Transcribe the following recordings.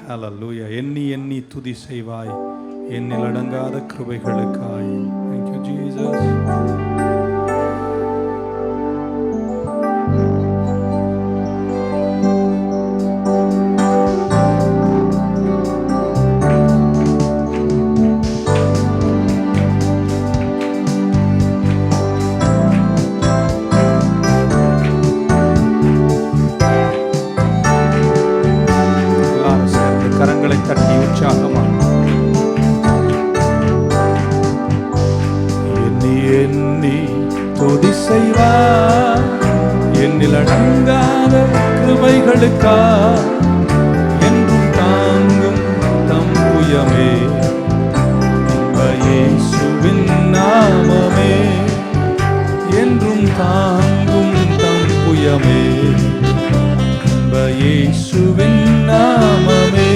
ஹல்லேலூயா. எண்ணி எண்ணி துதி செய்வாய் என்னில் அடங்காத கிருபைகளுக்காய். Thank you Jesus. கரங்களை தட்டி உற்சாகமாக எண்ணி எண்ணி துதி செய்வார் என்னில் அடங்காத கிருபைகளுக்கா என்றும் தாங்கும் தம் புயமே இயேசுவின் நாமமே என்றும் தாங்கும் தம் புயமே இயேசுவின் நாமமே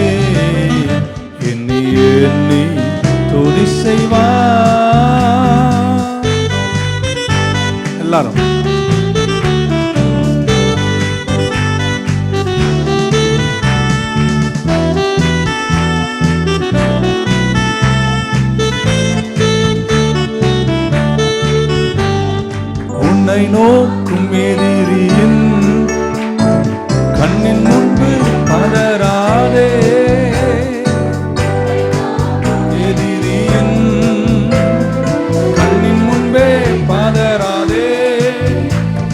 எண்ணி எண்ணி துதி செய்வார். எல்லாரும் உன்னை நோக்கும் எதிரியின் கண்ணின் முன்பு பதறாதே, எதிரியின் கண்ணின் முன்பே பதறாதே,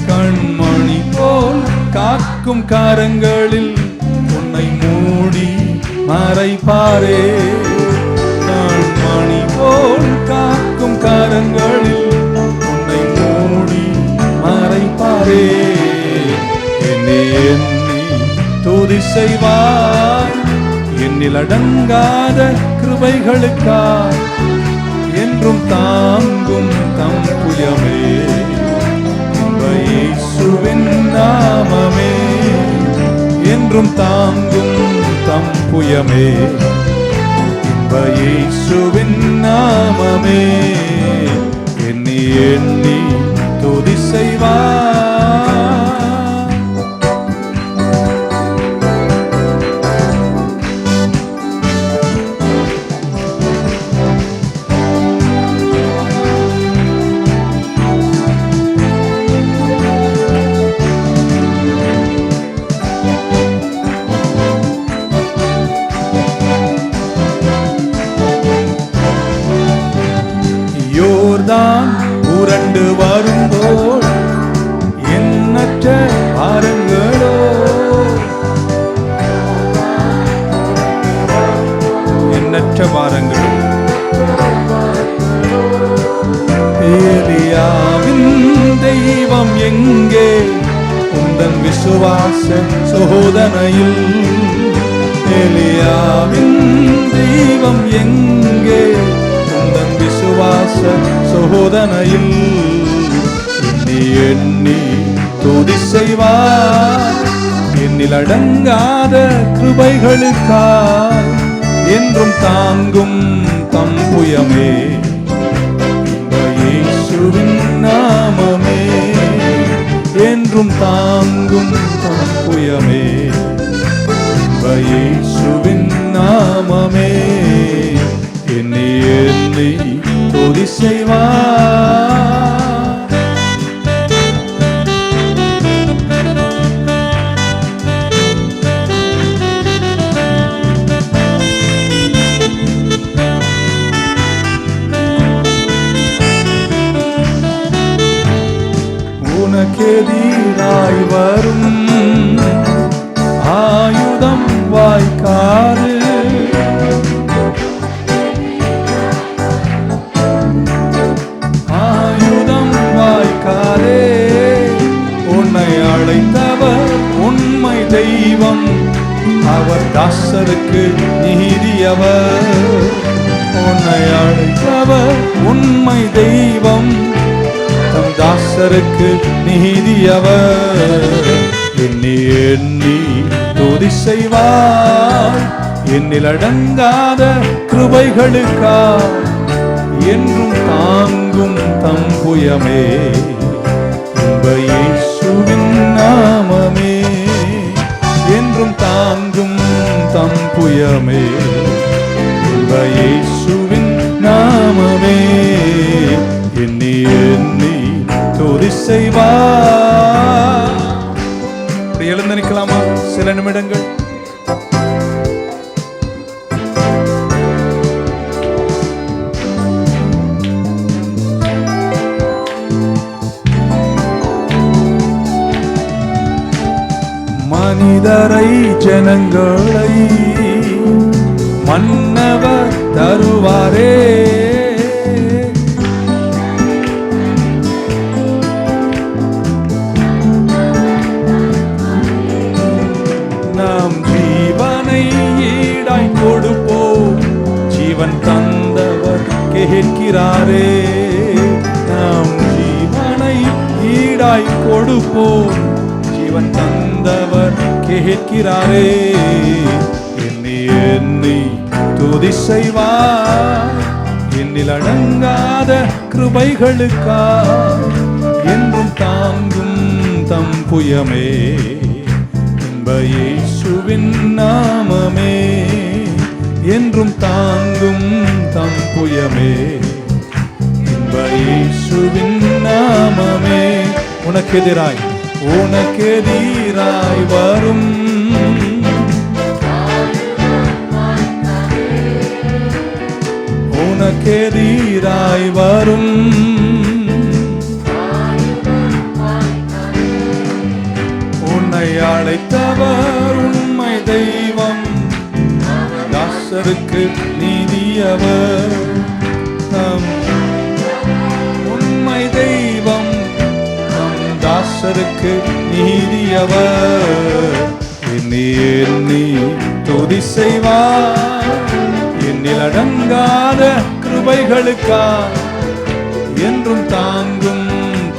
கண்மணி போல் காக்கும் கரங்களில் உன்னை மூடி மறைப்பாரே, கண்மணி போல் காக்கும் கரங்களில் உன்னை மூடி மறைப்பாரே. துதி செய்வார் என்னில் அடங்காத கிருபைகளுக்காய் என்றும் தாங்கும் தம் புயமே இயேசுவின் நாமமே என்றும் தாங்கும் தம் புயமே இயேசுவின் நாமமே எண்ணி எண்ணி துதி செய்வார். யோர்தான் புரண்டு வரும்போது எண்ணற்ற பாரங்களோ எண்ணற்ற பாரங்களோ ஏலியாவின் தெய்வம் எங்கே உந்தன் விசுவாச சோதனையில், ஏலியாவின் தெய்வம் எங்கே உந்தன் விசுவாச சோதனையில், எண்ணி எண்ணி துதி செய்வார் என்னில் அடங்காத கிருபைகளுக்காய் என்றும் தாங்கும் தம் புயமே இயேசுவின் நாமமே என்றும் தாங்கும் தம் புயமே இயேசுவின் நாமமே எண்ணி எண்ணி துதி செய்வார். உனக்கெதிராய் வரும் ஆயுதம் வாய்க்காது, ஆயுதம் வாய்க்காதே, உன்னை அழைத்தவர் உண்மை தெய்வம், அவர் தாசருக்கு நீதியவர், உன்னை அழைத்தவர் உண்மை தெய்வம், தம் தாசருக்கு நீதியவர், எண்ணி எண்ணி துதி செய்வார் என்னில் அடங்காத கிருபைகளுக்காய் என்றும் தாங்கும் தம் புயமே இயேசுவின் நாமமே என்றும் தாங்கும் தம் புயமே, இன்ப இயேசுவின் நாமமே, எண்ணி எண்ணி துதி செய்வார். இப்படி எழுந்து நிற்கலாமா சில நிமிடங்கள்? மனிதரை ஜனங்களை மன்னவர் தருவாரே, நாம் ஜீவனை ஈடாய் கொடுப்போம், ஜீவன் தந்தவர் கேட்கிறாரே, நாம் ஜீவனை ஈடாய் கொடுப்போம், ஜீவன் தந்தவர் கேட்கிறாரே, எண்ணி எண்ணி துதி செய்வார், எண்ணில் அடங்காத கிருபைகளுக்காய் என்றும் தாங்கும் தம் புயமே, இன்ப இயேசுவின் நாமமே, என்றும் தாங்கும் தம் புயமே, இன்ப இயேசுவின் நாமமே. உனக்கெதிராய் உனக்கெதிராய் வரும் உனக்கெதிராய் வரும் உன்னை அழைத்தவர் உண்மை தெய்வம், தாசருக்கு நீதியவர், உண்மை தெய்வம் தாசருக்கு நீதியவர், எண்ணி எண்ணி துதி செய்வார், எண்ணில் அடங்காத கிருபைகளுக்காய் என்றும் தாங்கும்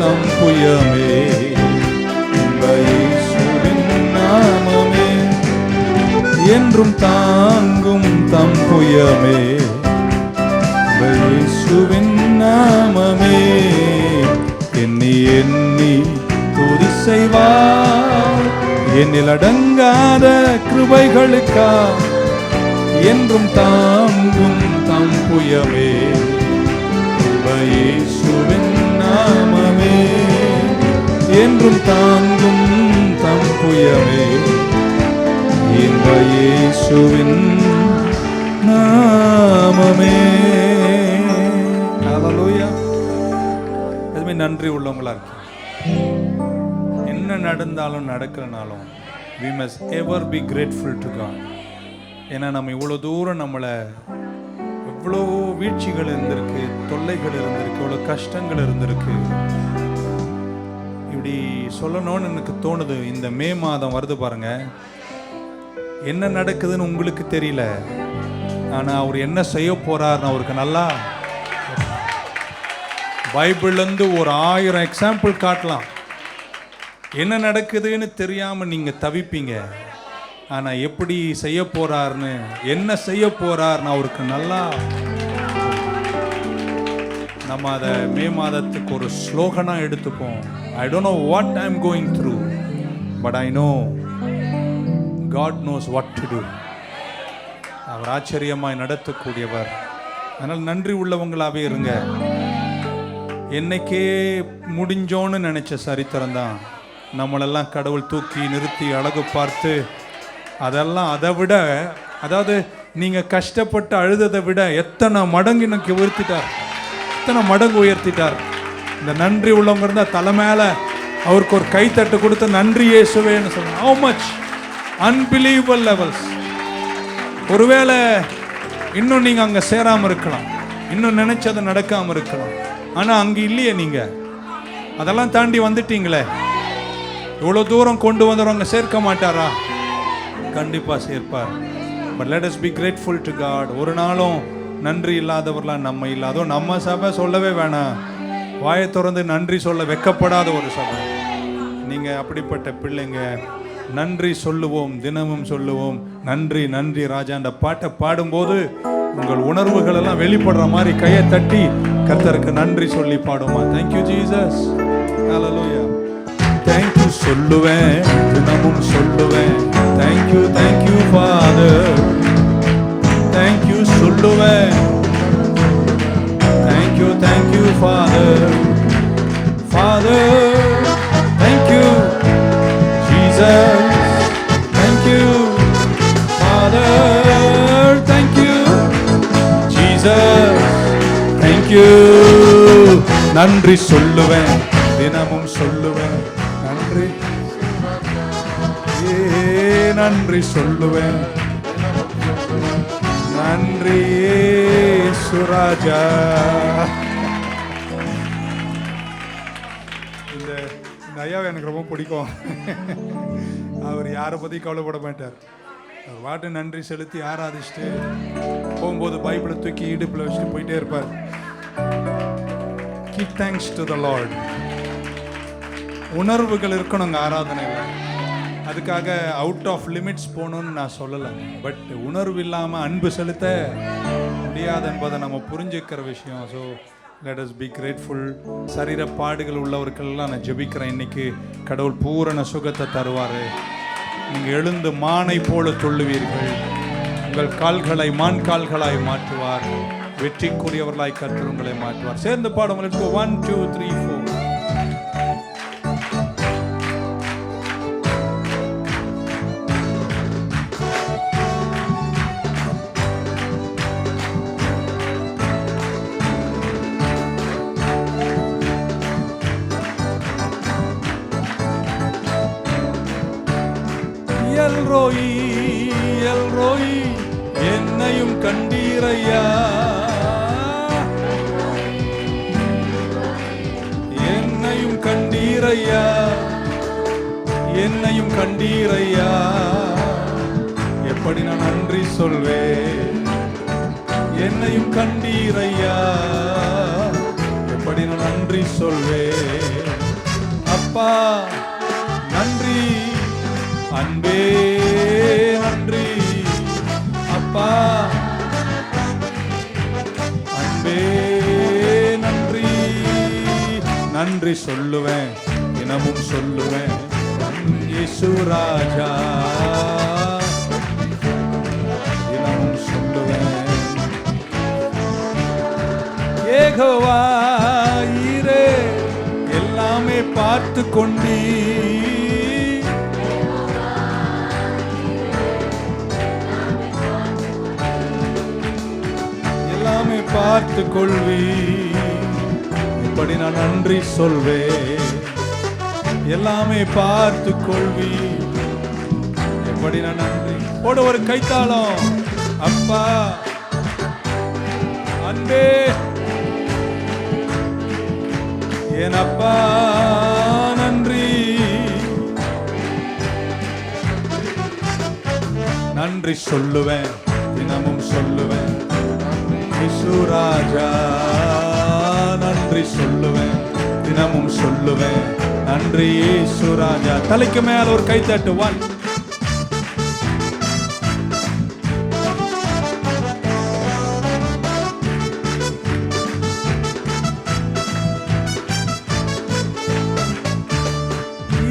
தம் புயமே, இன்ப இயேசுவின் நாமமே, என்றும் தாங்கும் தம் புயமே, இன்ப இயேசுவின் நாமமே, எண்ணி எண்ணி துதி செய்வார், என்னில் அடங்காத கிருபைகளுக்காய் என்றும் தாங்கும் தம் புயமே, இன்ப இயேசுவின் நாமமே, என்றும் தாங்கும் தம் புயமே, இன்ப இயேசுவின் நாமமே. ஹல்லேலூயா. நன்றி உள்ளவங்களா இருக்கு. என்ன நடந்தாலும் நடக்கிறனாலும் we must ever be grateful to God. ஏன்னா நம்ம இவ்வளோ தூரம் நம்மளை எவ்வளோ வீழ்ச்சிகள் இருந்திருக்கு, தொல்லைகள் இருந்திருக்கு, இவ்வளோ கஷ்டங்கள் இருந்திருக்கு. இப்படி சொல்லணும்னு எனக்கு தோணுது. இந்த மே மாதம் வருது பாருங்க, என்ன நடக்குதுன்னு உங்களுக்கு தெரியல, ஆனால் அவர் என்ன செய்ய போறாருன்னு அவருக்கு நல்லா. பைபிள்லேருந்து ஒரு 1000 எக்ஸாம்பிள் காட்டலாம். என்ன நடக்குதுன்னு தெரியாமல் நீங்கள் தவிப்பீங்க. ஆனால் எப்படி செய்ய போறாருன்னு, என்ன செய்ய போறாருன்னு அவருக்கு நல்லா. நம்ம அதை மே மாதத்துக்கு ஒரு ஸ்லோகனாக எடுத்துப்போம். I don't know what I am going through, but I know God knows what to do. அவர் ஆச்சரியமாய் நடத்தக்கூடியவர். அதனால் நன்றி உள்ளவங்களாகவே இருங்க. என்னைக்கே முடிஞ்சோன்னு நினச்ச சரித்திரம் தான் நம்மளெல்லாம் கடவுள் தூக்கி நிறுத்தி அழகு பார்த்து, அதெல்லாம் அதை விட, அதாவது நீங்கள் கஷ்டப்பட்டு அழுததை விட எத்தனை மடங்கு எனக்கு உயர்த்திட்டார், எத்தனை மடங்கு உயர்த்திட்டார். இந்த நன்றி உள்ளவங்க இருந்தால் தலை மேலே அவருக்கு ஒரு கைத்தட்டு கொடுத்து நன்றி இயேசுவேன்னு சொல்லுங்க. How much unbelievable levels. ஒருவேளை இன்னும் நீங்கள் அங்கே சேராமல் இருக்கலாம், இன்னும் நினைச்சது நடக்காமல் இருக்கலாம், ஆனால் அங்கே இல்லையே, நீங்கள் அதெல்லாம் தாண்டி வந்துட்டீங்களே. இவ்வளோ தூரம் கொண்டு வந்தவங்க சேர்க்க மாட்டாரா? கண்டிப்பாக சேர்ப்பார். But let us be grateful to God. ஒரு நாளும் நன்றி இல்லாதவர்களாம் நம்ம இல்லை. அதுவும் நம்ம சபை சொல்லவே வேணாம், வாயை திறந்து நன்றி சொல்ல வெக்கப்படாத ஒரு சபை. நீங்கள் அப்படிப்பட்ட பிள்ளைங்க. நன்றி சொல்லுவோம், தினமும் சொல்லுவோம். நன்றி நன்றி ராஜான்ற பாட்டை பாடும்போது உங்கள் உணர்வுகள் எல்லாம் வெளிப்படுற மாதிரி கையை தட்டி கர்த்தருக்கு நன்றி சொல்லி பாடுமா. தேங்க்யூ ஜீசஸ், ஹல்லேலூயா. தேங்க்யூ சொல்லுவேன், தினமும் சொல்லுவேன். தேங்க்யூ தேங்க்யூ ஃபாதர், தேங்க்யூ சொல்லுவேன். Thank you thank you father, father thank you Jesus, thank you father, thank you Jesus, thank you. நன்றி சொல்லுவேன், தினமும் சொல்லுவேன் நன்றி, நன்றி சொல்லுவேன், நன்றி சுராஜா. இந்த ஐயாவை எனக்கு ரொம்ப பிடிக்கும். அவர் யாரை பற்றி கவலைப்பட மாட்டார். அவர் வாட்டு நன்றி செலுத்தி ஆராதிச்சுட்டு போகும்போது பைபிளை தூக்கி இடுப்பில் வச்சுட்டு போயிட்டே இருப்பார். Give thanks to the Lord. உணர்வுகள் இருக்கணுங்க ஆராதனையில். அதுக்காக அவுட் ஆஃப் லிமிட்ஸ் போகணுன்னு நான் சொல்லலை. பட் உணர்வு இல்லாமல் அன்பு செலுத்த முடியாது என்பதை நம்ம புரிஞ்சுக்கிற விஷயம். So let us be grateful. சரீர பாடுகள் உள்ளவர்கள்லாம் நான் ஜெபிக்கிறேன். இன்னைக்கு கடவுள் பூரண சுகத்தை தருவார். நீங்கள் எழுந்து மானை போல துள்ளுவீர்கள். உங்கள் கால்களை மான் கால்களாய் மாற்றுவார். வெற்றிக்குரியவர்களாய் கர்த்தர் உங்களை மாற்றுவார். சேர்ந்து பாடம். 1 2 3 4. எல்ரோயி எல்ரோயி என்னையும் கண்டீரையா, என்னையும் கண்டீரையா, என்னையும் கண்டீரையா. எப்படி நான் நன்றி சொல்வேன். என்னையும் கண்டீரையா, எப்படி நான் நன்றி சொல்வேன். அப்பா நன்றி, அன்பே நன்றி. அப்பா அன்பே நன்றி. நன்றி சொல்லுவேன், தினமும் சொல்லுவேன். இயேசு ராஜா, தினமும் சொல்லுவேன். யெகோவா ஈரே எல்லாமே பார்த்து கொண்டீ, பார்த்து கொள்வி. இப்படி நான் நன்றி சொல்வேன். எல்லாமே பார்த்து கொள்வி. எப்படி நான் நன்றி போட ஒரு கைத்தாளம். அப்பா அன்பே என் அப்பா நன்றி. நன்றி சொல்லுவேன், தினமும் சொல்லுவேன். ராஜா நன்றி சொல்லுவேன், தினமும் சொல்லுவேன். நன்றி சுராஜா. தலைக்கு மேல ஒரு கை தட்டு. 1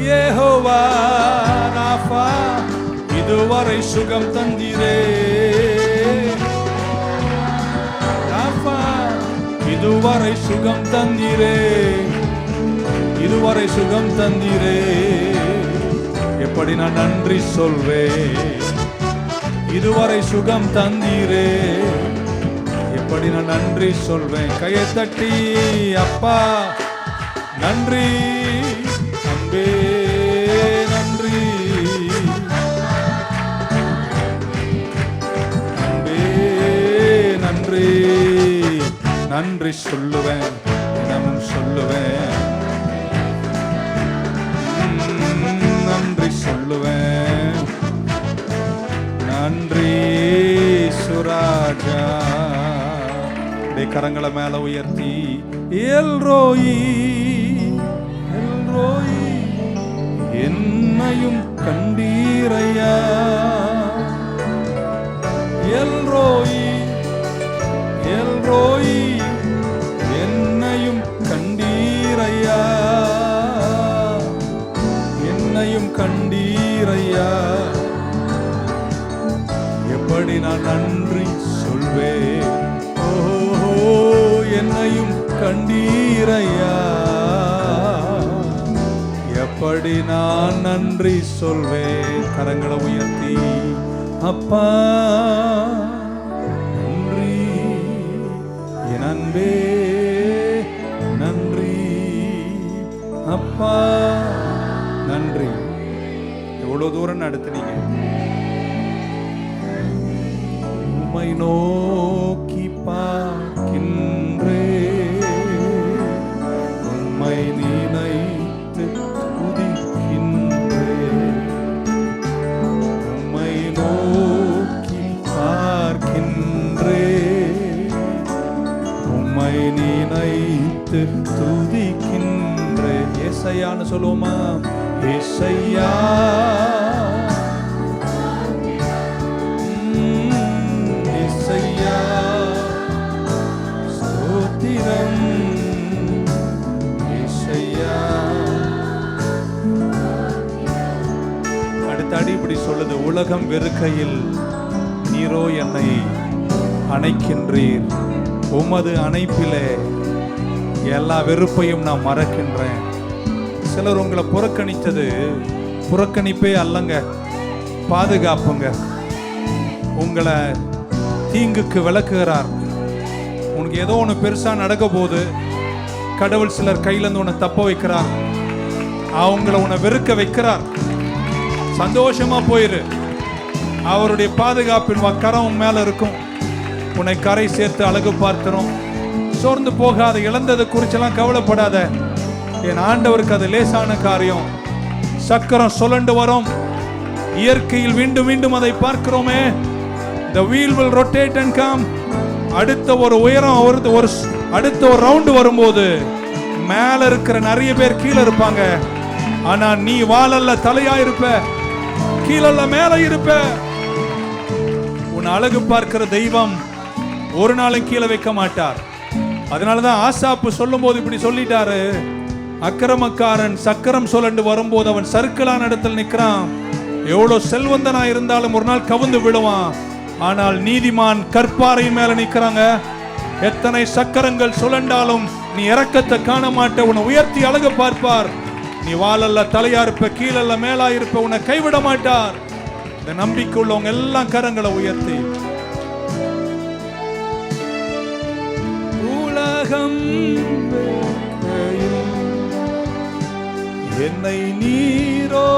யெகோவா ராஃபா இதுவரை சுகம் தந்தீரே. இதுவரை சுகம் தந்தீரே, இதுவரை சுகம் தந்தீரே. எப்படி நான் நன்றி சொல்வேன். இதுவரை சுகம் தந்தீரே, எப்படி நான் நன்றி சொல்வேன். கையை தட்டி அப்பா நன்றி, அன்பே நன்றி, அன்பே நன்றி. நன்றி சொல்லுவேன், தினமும் சொல்லுவேன். நன்றி சொல்லுவேன். நன்றி சுராஜா. கரங்களை மேல உயர்த்தி எல்ரோயி எல்ரோயி என்னையும் கண்டீரையா. எல்ரோயி எல்ரோயி என்னையும் கண்டீரையா, என்னையும் கண்டீரையா. கண்டீரையா, எப்படி நான் நன்றி சொல்வேன். கரங்களை உயர்த்தி அப்பா நன்றி, என் அன்பே நன்றி, அப்பா நன்றி. எவ்வளவு தூரம் நடத்துனீங்க. உம்மை நோக்கி பார்க்கின்றே, உம்மை நினைத்து துதிக்கின்றே, உம்மை நோக்கி பார்க்கின்றே, உம்மை நினைத்து துதிக்கின்றே. ஏசையான்னு சொல்லுவோமா? ஏசையா ஏசையா ஸ்தோத்திரம், ஏசையா. அடுத்த அடி இப்படி சொல்லுது, உலகம் வெறுக்கையில் நீரோ என்னை அணைக்கின்றீர், உமது அணைப்பிலே எல்லா வெறுப்பையும் நான் மறக்கின்றேன். சிலர் உங்களை புறக்கணித்தது புறக்கணிப்பே அல்லங்க, பாதுகாப்புங்க. உங்களை தீங்குக்கு விளக்குகிறார். உனக்கு ஏதோ ஒன்று பெருசா நடக்க போது கடவுள் சிலர் கையிலேருந்து உன்னை தப்ப வைக்கிறார், அவங்கள உன்னை வெறுக்க வைக்கிறார். சந்தோஷமா போயிரு, அவருடைய பாதுகாப்பின் கரம் உன் மேல இருக்கும். உன்னை கரை சேர்த்து அழகு பார்க்கிறோம். சோர்ந்து போகாத, இழந்ததை குறிச்செல்லாம் கவலைப்படாத. என் ஆண்டவருக்கு அது லேசான காரியம். சக்கரம் சுழண்டு வரும், இயற்கையில் மீண்டும் மீண்டும் அதை பார்க்கிறோமே. The wheel will rotate and come. அடுத்த ஒரு உயரம், அடுத்த ஒரு ரவுண்டு வரும்போது மேல இருக்கிற நிறைய பேர் கீழே இருப்பாங்க. ஆனா நீ வாழல்ல தலையா இருப்ப, கீழல்ல மேல இருப்ப. உன் அழகு பார்க்கிற தெய்வம் ஒரு நாளும் கீழே வைக்க மாட்டார். அதனாலதான் ஆசாப்பு சொல்லும் போது இப்படி சொல்லிட்டாரு, அக்கிரமக்காரன் சக்கரம் சுழண்டு வரும்போது அவன் சறுக்கலான இடத்தில் நிற்கிறான். எவ்வளவு செல்வந்தனா இருந்தாலும் ஒரு நாள் கவுந்து விடுவான். ஆனால் நீதிமான் கற்பாறையின் மேல நிற்கிறாங்க. எத்தனை சக்கரங்கள் சுழண்டாலும் நீ இரக்கத்தை காண மாட்ட. உன்னை உயர்த்தி அழகு பார்ப்பார். நீ வாழல்ல தலையா இருப்ப, கீழல்ல மேலா இருப்ப. உன்னை கைவிட மாட்டார். இந்த நம்பிக்கை உள்ளவங்க எல்லாம் கரங்களை உயர்த்தி, உலகம் என்னை நீரோ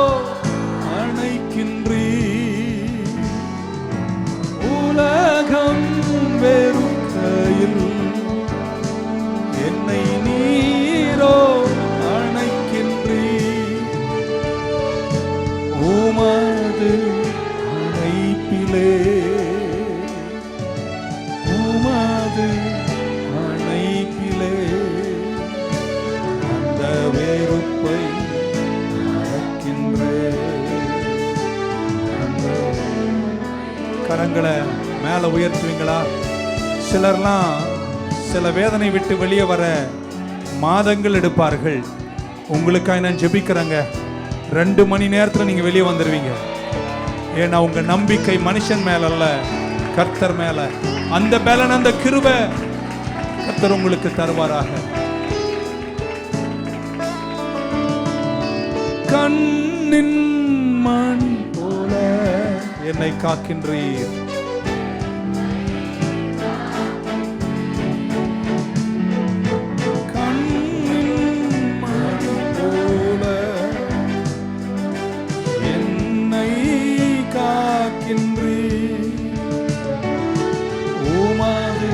அணைக்கின்றீர், உலகம் வெறுக்கையில் என்னை நீரோ அணைக்கின்றீர், உமது அணைப்பிலே உமது அணைப்பிலே அந்த வெறுப்பை கரங்களை மேல உயர்த்துவீங்களா? சிலர்லாம் சில வேதனை விட்டு வெளியே வர மாதங்கள் எடுப்பார்கள். உங்களுக்காக நான் ஜெபிக்கிறேங்க. 2 மணி நேரத்தில் நீங்க வெளியே வந்துடுவீங்க. ஏன்னா உங்க நம்பிக்கை மனுஷன் மேல அல்ல, கர்த்தர் மேல. அந்த பலன், அந்த கிருபை கர்த்தர் உங்களுக்கு தருவாராக. கண்ணின் மணி போல என்னை காக்கின்றீர், கண்ணின் மணி போல என்னை காக்கின்றீர், உமது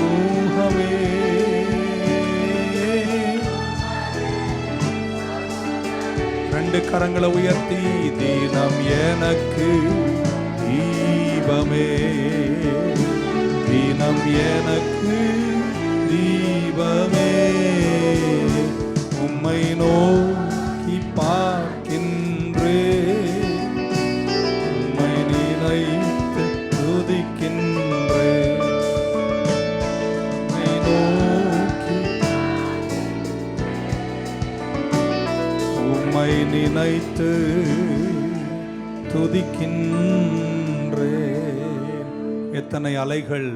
முகமே. ரெண்டு கரங்களை உயர்த்தி, தினம் எனக்கு தீபமே, தினம் எனக்கு தீபமே, உம்மை நோக்கி பார்க்கின்றே, உம்மை நினைத்து துதிக்கின்றே, உம்மை நோக்கி உம்மை நினைத்து துதிக்கின்றே. எத்தனை அலைகள்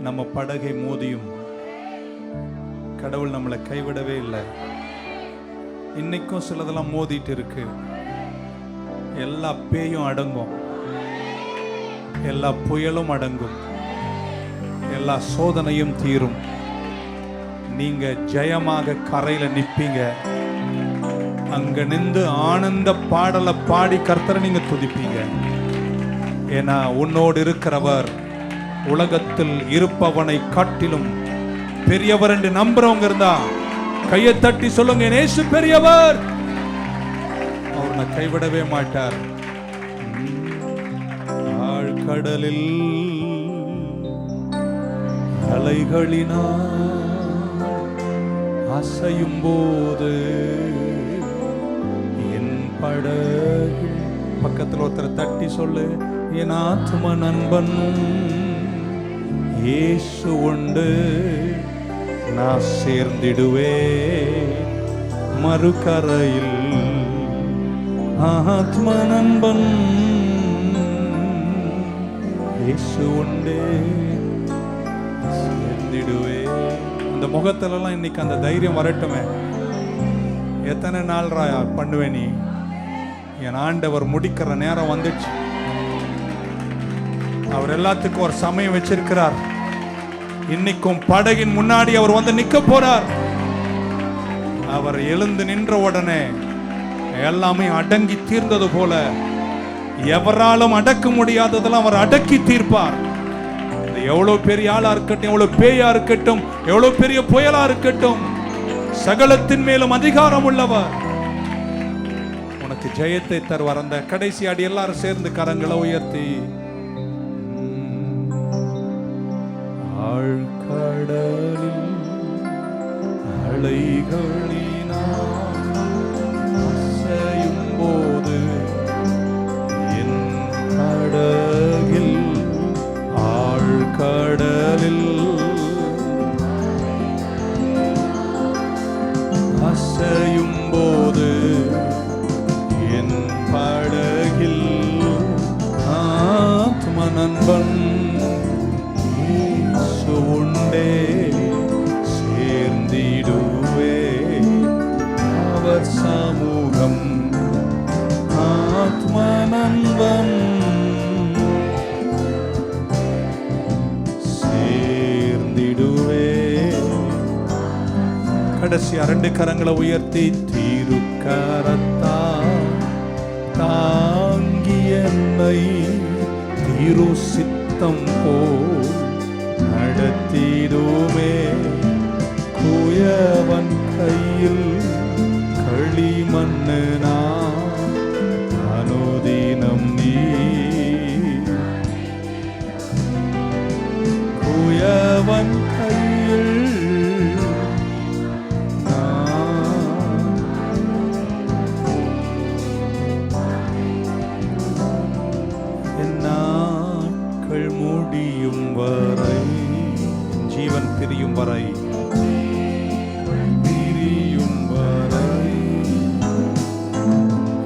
நம்ம படகை மோதியும் கடவுள் நம்மளை கைவிடவே இல்லை. இன்னைக்கும் சிலதெல்லாம் மோதிட்டு இருக்கு. எல்லா பேயும் அடங்கும், எல்லா புயலும் அடங்கும், எல்லா சோதனையும் தீரும். நீங்க ஜெயமாக கரையில நிப்பீங்க. அங்க நின்று ஆனந்த பாடலை பாடி கர்த்தரை நீங்க துதிப்பீங்க. ஏன்னா உன்னோடு இருக்கிறவர் உலகத்தில் இருப்பவனை காட்டிலும் பெரியவர் என்று நம்புறவங்க இருந்தா கையை தட்டி சொல்லுங்க, இயேசு பெரியவர், அவர் நான் கைவிடவே மாட்டார். ஆழ்கடலில் அலைகளினால் அசையும் போது என் படகு, பக்கத்தில் ஒருத்தரை தட்டி சொல்லு, என் ஆத்ம நண்பன் இயேசு உண்டு, நான் சேர்ந்திடுவே மறுகரையில். ஆத்ம நண்பன் இயேசு உண்டு, சேர்ந்திடுவே. அந்த முகத்திலெல்லாம் இன்னைக்கு அந்த தைரியம் வரட்டுமே. எத்தனை நாள் பண்ணுவேன் நீ? என் ஆண்டவர் முடிக்கிற நேரம் வந்துச்சு. அவர் எல்லாத்துக்கும் ஒரு சமயம் வச்சிருக்கிறார். இன்னைக்கும் படகின் முன்னாடி அவர் வந்து நிக்க போறார். அவர் எழுந்து நின்ற உடனே எல்லாமே அடங்கி தீர்ந்தது போல எவராலும் அடக்க முடியாததெல்லாம் அவர் அடக்கி தீர்ப்பார். எவ்வளவு பெரிய ஆளா இருக்கட்டும், எவ்வளவு பேயா இருக்கட்டும், எவ்வளவு பெரிய புயலா இருக்கட்டும், சகலத்தின் மேலும் அதிகாரம் உள்ளவர். உனக்கு ஜெயத்தை தருவார். அந்த கடைசி அடி எல்லாரும் சேர்ந்து கரங்களை உயர்த்தி, ஆழ்கடலில் அலைகளினால் அசையும் போது என் படகில், ஆழ்கடலில் அசையும் போது என் படகில் ஆத்ம நண்பன் உண்டே, சேர்ந்திடுவே அவர் சமூகம். ஆத்ம நண்பன் சேர்ந்திடுவே. கடைசியா 2 கரங்களை உயர்த்தி, திருக்கரத்தா தாங்கி என்னை திரு சித்தம் போ நடத்திடுமே, குயவன் கையில் களிமண்ணு நான் அனுதினம் நீ, குயவன் கையில் என் நாட்கள் முடியும் வரை, ஜீவன் பிரியும் வரை, பிரியும் வரை,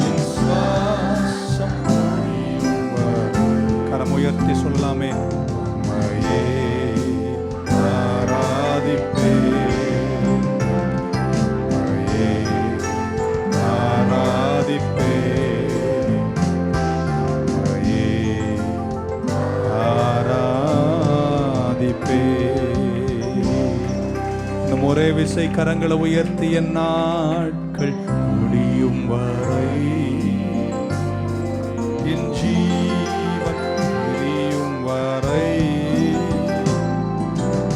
என் சுவாசம் முடியும் வரை. கரம் உயர்த்தி சொல்லாமே, உம்மையே ஆராதிப்பேன், உம்மையே ஆராதிப்பேன், உம்மையே ஒரே விசை கரங்களை உயர்த்தி, என் நாட்கள் முடியும் வரை, என் ஜீவன் முடியும் வரை,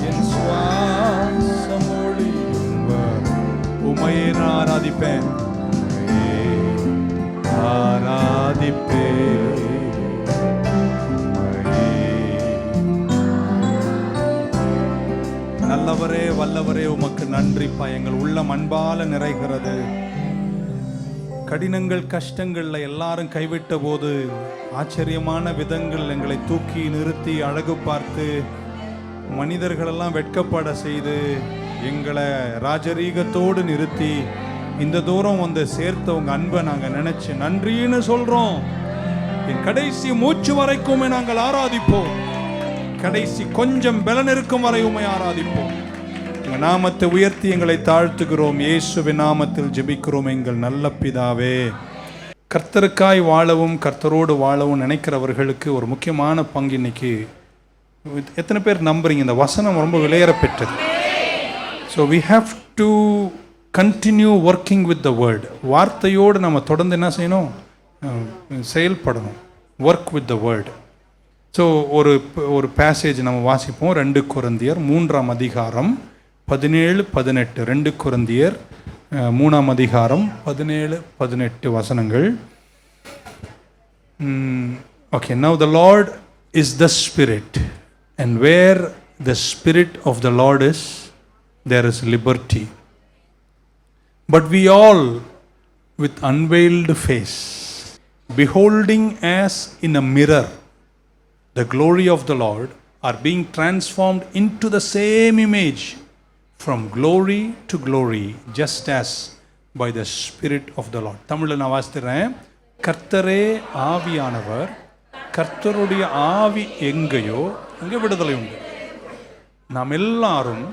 என் சுவாசம் முடியும் வரை உம்மையே நான் ஆராதிப்பேன், ஆராதிப்பேன். நல்லவரே வல்லவரே உமக்கு நன்றிப்பா. எங்கள் உள்ளம் அன்பால நிறைகிறது. கடினங்கள் கஷ்டங்கள்ல எல்லாரும் கைவிட்ட போது ஆச்சரியமான விதங்கள் எங்களை தூக்கி நிறுத்தி அழகு பார்த்து மனிதர்களெல்லாம் வெட்கப்பட செய்து எங்களை ராஜரீகத்தோடு நிறுத்தி இந்த தூரம் வந்து சேர்த்த உங்க அன்பை நாங்கள் நினைச்சு நன்றின்னு சொல்றோம். என் கடைசி மூச்சு வரைக்குமே நாங்கள் ஆராதிப்போம். கடைசி கொஞ்சம் பலன் இருக்கும் வரை உம்மை ஆராதிப்போம். உங்க நாமத்தை உயர்த்தி எங்களை தாழ்த்துகிறோம். இயேசுவின் நாமத்தில் ஜெபிக்கிறோம் எங்கள் நல்ல பிதாவே. கர்த்தருக்காய் வாழவும் கர்த்தரோடு வாழவும் நினைக்கிறவர்களுக்கு ஒரு முக்கியமான பங்கு இன்னைக்கு. எத்தனை பேர் நம்புறீங்க இந்த வசனம் ரொம்ப விலையேற பெற்றது? So we have to continue working with the word. வார்த்தையோடு நம்ம தொடர்ந்து என்ன செய்யணும்? செயல்படணும். Work with the word. So ஒரு பேசேஜ் நம்ம வாசிப்போம். 2 கொரிந்தியர் 3ஆம் அதிகாரம் 17-18. 2 கொரிந்தியர் 3ஆம் அதிகாரம் 17-18 வசனங்கள். Okay. Now the Lord is the Spirit, and where the Spirit of the Lord is, there is liberty. But we all, with unveiled face, beholding as in a mirror the glory of the Lord, are being transformed into the same image from glory to glory, just as by the Spirit of the Lord. தமிழில் நான் வாசிக்கிறேன். கர்த்தரே ஆவியானவர், கர்த்தருடைய ஆவி எங்கேயோ அங்கே விடுதலை உண்டு. நாம் எல்லாரும்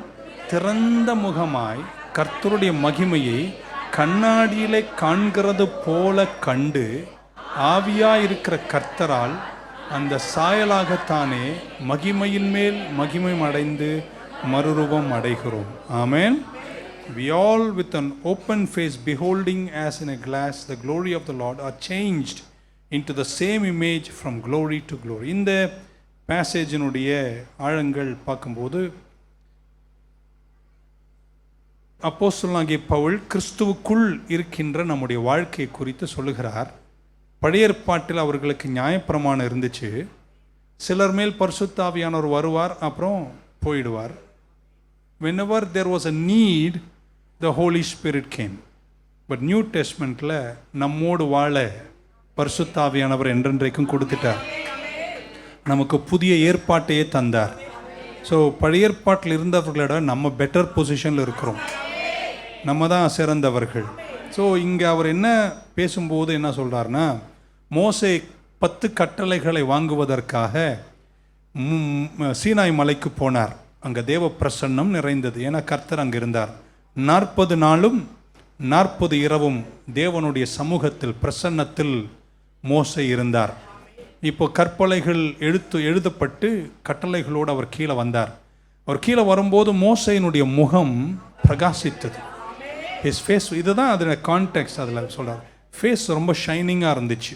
திறந்த முகமாய் கர்த்தருடைய மகிமையை கண்ணாடியிலே காண்கிறது போல கண்டு ஆவியாயிருக்கிற கர்த்தரால் அந்த சாயலாகத்தானே மகிமையின் மேல் மகிமை அடைந்து மறுரூபம் அடைகிறோம். ஆமென். We all with an open face beholding as in a glass the glory of the Lord are changed into the same image from glory to glory. இந்த பேசேஜினுடைய ஆழங்கள் பார்க்கும்போது அப்போஸ்தலனாகிய பவுல் கிறிஸ்துவுக்குள் இருக்கின்ற நம்முடைய வாழ்க்கையை குறித்து சொல்லுகிறார். பழைய ஏற்பாட்டில் அவர்களுக்கு நியாயப்பிரமாணம் இருந்துச்சு. சிலர் மேல் பரிசுத்த ஆவியானவர் வருவார், அப்புறம் போயிடுவார். whenever there was a need, the Holy Spirit came. but new டெஸ்ட்மெண்ட்டில் நம்மோடு வாழ பரிசுத்த ஆவியானவர் என்றென்றைக்கும் கொடுத்துட்டார். நமக்கு புதிய ஏற்பாட்டையே தந்தார். ஸோ பழைய ஏற்பாட்டில் இருந்தவர்களோட நம்ம பெட்டர் பொசிஷனில் இருக்கிறோம். நம்ம தான் சிறந்தவர்கள். ஸோ இங்கே அவர் என்ன பேசும்போது என்ன சொல்கிறாருன்னா, மோசே 10 கட்டளைகளை வாங்குவதற்காக சீனாய் மலைக்கு போனார். அங்கே தேவ பிரசன்னம் நிறைந்தது. ஏன்னா கர்த்தர் அங்கே இருந்தார். 40 நாளும் 40 இரவும் தேவனுடைய சமூகத்தில் பிரசன்னத்தில் மோசே இருந்தார். இப்போ கற்பலைகள் எழுதப்பட்டு கட்டளைகளோடு அவர் கீழே வந்தார். அவர் கீழே வரும்போது மோசையினுடைய முகம் பிரகாசித்தது. ஹிஸ் ஃபேஸ், இதுதான் அதில் கான்டெக்ஸ்ட். அதில் சொல்கிறார், ஃபேஸ் ரொம்ப ஷைனிங்காக இருந்துச்சு.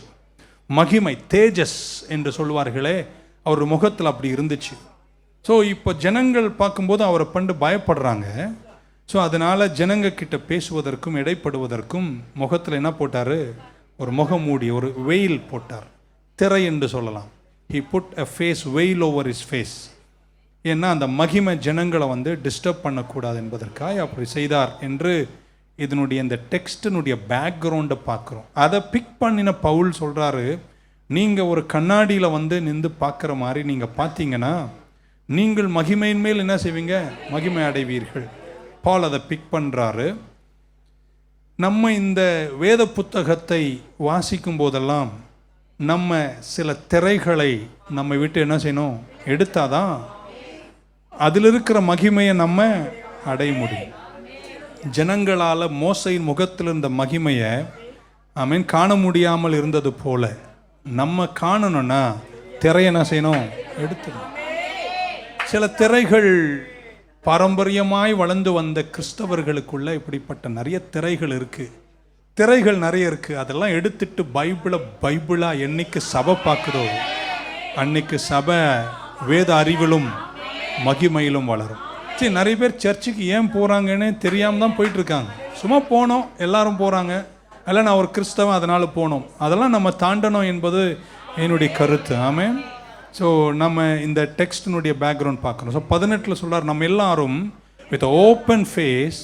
மகிமை, தேஜஸ் என்று சொல்வார்களே, அவர் முகத்தில் அப்படி இருந்துச்சு. ஸோ இப்போ ஜனங்கள் பார்க்கும்போது அவரை கண்டு பயப்படுறாங்க. ஸோ அதனால் ஜனங்க கிட்ட பேசுவதற்கும் இடைப்படுவதற்கும் முகத்தில் என்ன போட்டார்? ஒரு முகமூடி, ஒரு வெயில் போட்டார். திரை என்று சொல்லலாம். he put a face veil over his face. ஏன்னா அந்த மகிமை ஜனங்களை டிஸ்டர்ப் பண்ணக்கூடாது என்பதற்காக அப்படி செய்தார் என்று இதனுடைய இந்த டெக்ஸ்டினுடைய பேக்ரவுண்டை பார்க்குறோம். அதை பிக் பண்ணின பவுல் சொல்கிறாரு, நீங்கள் ஒரு கண்ணாடியில் நின்று பார்க்குற மாதிரி நீங்கள் பார்த்தீங்கன்னா நீங்கள் மகிமையின் மேல் என்ன செய்வீங்க? மகிமை அடைவீர்கள். பால் அதை பிக் பண்ணுறாரு. நம்ம இந்த வேத புத்தகத்தை வாசிக்கும் போதெல்லாம் நம்ம சில திரைகளை நம்ம விட்டு என்ன செய்யணும்? எடுத்தாதான் அதில் இருக்கிற மகிமையை நம்ம அடைய முடியும். ஜனங்களால் மோசையின் முகத்தில் இருந்த மகிமையை காண முடியாமல் இருந்தது போல நம்ம காணணும்னா திரையை என்ன செய்யணும்? எடுத்துடும். சில திரைகள் பாரம்பரியமாய் வளர்ந்து வந்த கிறிஸ்தவர்களுக்குள்ள இப்படிப்பட்ட நிறைய திரைகள் இருக்குது. திரைகள் நிறைய இருக்குது. அதெல்லாம் எடுத்துட்டு பைபிளாக என்னைக்கு சபை பார்க்குதோ அன்னைக்கு சபை வேத அறிவிலும் மகிமையிலும் வளரும். சரி, நிறைய பேர் சர்ச்சுக்கு ஏன் போகிறாங்கன்னு தெரியாமல் தான் போயிட்டுருக்காங்க. சும்மா போனோம், எல்லாரும் போகிறாங்க, அல்ல நான் ஒரு கிறிஸ்தவன் அதனால் போனோம். அதெல்லாம் நம்ம தாண்டணும் என்பது என்னுடைய கருத்து. ஆமென். ஸோ நம்ம இந்த டெக்ஸ்டினுடைய பேக்ரவுண்ட் பார்க்கணும். ஸோ 18 சொல்கிறார், நம்ம எல்லாரும் with open face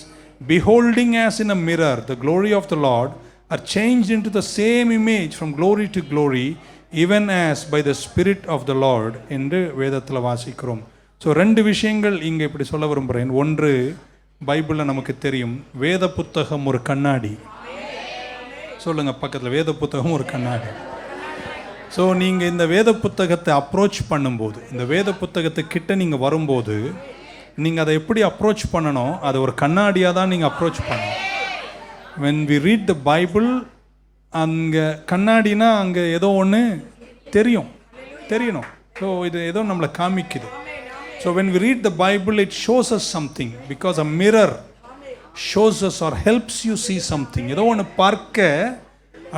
beholding as in a mirror the glory of the Lord are changed into the same image from glory to glory, even as by the Spirit of the Lord என்று வேதத்தில் வாசிக்கிறோம். So 2 விஷயங்கள் இங்கே இப்படி சொல்ல விரும்புகிறேன். ஒன்று, பைபிளில் நமக்கு தெரியும், வேத புத்தகம் ஒரு கண்ணாடி. சொல்லுங்கள் பக்கத்தில், வேத புத்தகம் ஒரு கண்ணாடி. ஸோ நீங்கள் இந்த வேத புத்தகத்தை அப்ரோச் பண்ணும்போது, இந்த வேத புத்தகத்தை கிட்ட நீங்கள் வரும்போது நீங்கள் அதை எப்படி அப்ரோச் பண்ணணும், அதை ஒரு கண்ணாடியாக தான் நீங்கள் அப்ரோச் பண்ணணும். when we read the Bible, அங்கே கண்ணாடினா அங்கே ஏதோ ஒன்று தெரியணும். ஸோ இது ஏதோ நம்மளை காமிக்குது. So when we read the Bible, it shows us something, because a mirror shows us or helps you see something. ஏதோ ஒன்று பார்க்க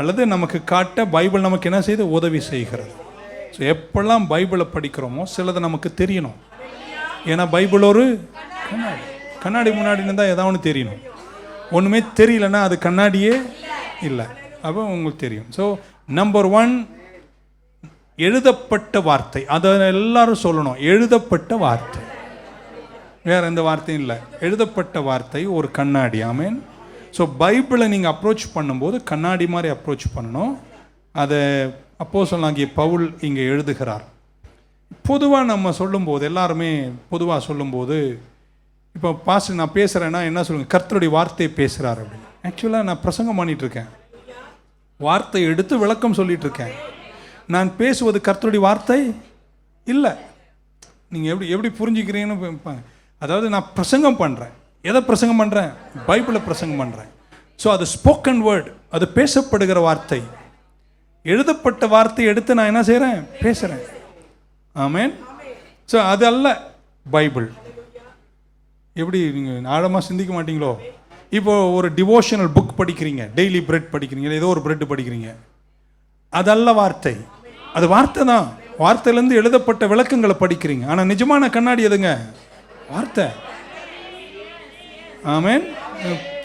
அல்லது நமக்கு காட்ட பைபிள் நமக்கு என்ன செய்து உதவி செய்கிறது. ஸோ எப்பெல்லாம் பைபிளை படிக்கிறோமோ சிலது நமக்கு தெரியணும். ஏன்னா பைபிள் ஒரு கண்ணாடி முன்னாடி இருந்தால் ஏதாவது ஒன்று தெரியணும். ஒன்றுமே தெரியலன்னா அது கண்ணாடியே இல்லை. அப்போ உங்களுக்கு தெரியும். ஸோ நம்பர் 1, எழுதப்பட்ட வார்த்தை. அதை எல்லாரும் சொல்லணும், எழுதப்பட்ட வார்த்தை. வேற எந்த வார்த்தையும் இல்லை, எழுதப்பட்ட வார்த்தை ஒரு கண்ணாடி. ஆமென். ஸோ பைபிளை நீங்கள் அப்ரோச் பண்ணும்போது கண்ணாடி மாதிரி அப்ரோச் பண்ணணும். அதை அப்போஸ்தலனாகிய பவுல் இங்கே எழுதுகிறார். பொதுவாக நம்ம சொல்லும்போது, எல்லாருமே பொதுவாக சொல்லும்போது, இப்போ பாஸ்டர் நான் பேசுகிறேன்னா என்ன சொல்லுங்கள், கர்த்தருடைய வார்த்தையை பேசுகிறார் அப்படின்னு. ஆக்சுவலாக நான் பிரசங்கம் பண்ணிகிட்ருக்கேன், வார்த்தை எடுத்து விளக்கம் சொல்லிகிட்ருக்கேன். நான் பேசுவது கர்த்தருடைய வார்த்தை இல்லை. நீங்கள் எப்படி புரிஞ்சுக்கிறீங்கன்னு, அதாவது நான் பிரசங்கம் பண்ணுறேன். எதை பிரசங்கம் பண்ணுறேன்? பைபிளை பிரசங்கம் பண்ணுறேன். ஸோ அது ஸ்போக்கன் வேர்டு, அது பேசப்படுகிற வார்த்தை. எழுதப்பட்ட வார்த்தை எடுத்து நான் என்ன செய்கிறேன்? பேசுகிறேன். ஆமென். ஸோ அது அல்ல பைபிள். எப்படி நீங்கள் ஆழமாக சிந்திக்க மாட்டீங்களோ? இப்போ ஒரு டிவோஷனல் புக் படிக்கிறீங்க, டெய்லி பிரெட் படிக்கிறீங்க, ஏதோ ஒரு பிரெட் படிக்கிறீங்க, அதல்ல வார்த்தை. அது வார்த்தை தான். வார்த்தையிலேருந்து எழுதப்பட்ட விளக்கங்களை படிக்கிறீங்க. ஆனால் நிஜமான கண்ணாடி எதுங்க? வார்த்தை. ஆமென்.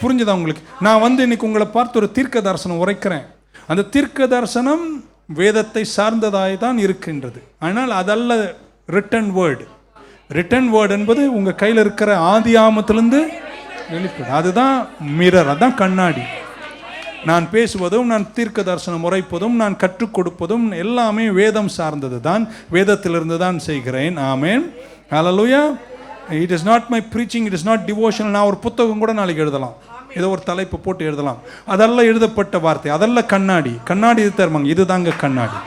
புரிஞ்சுதா உங்களுக்கு? நான் இன்னைக்கு உங்களை பார்த்து ஒரு தீர்க்க தரிசனம் உரைக்கிறேன். அந்த தீர்க்க தரிசனம் வேதத்தை சார்ந்ததாய் தான் இருக்கின்றது. ஆனால் அதல்ல ரிட்டன் வேர்டு. ரிட்டன் வேர்டு என்பது உங்கள் கையில் இருக்கிற ஆதி ஆமத்திலிருந்து வெளிப்படும். அதுதான் மிரர், அதுதான் கண்ணாடி. நான் பேசுவதும், நான் தீர்க்க தரிசனம் உரைப்பதும், நான் கற்றுக் கொடுப்பதும் எல்லாமே வேதம் சார்ந்தது தான், வேதத்திலிருந்து தான் செய்கிறேன். Amen. Hallelujah. It is not my preaching, it is not devotional. நான் ஒரு புத்தகம் கூட நாளைக்கு எழுதலாம், ஏதோ ஒரு தலைப்பு போட்டு எழுதலாம். அதெல்லாம் எழுதப்பட்ட வார்த்தை, அதெல்லாம் கண்ணாடி. கண்ணாடி இது தருவாங்க, இதுதாங்க கண்ணாடி.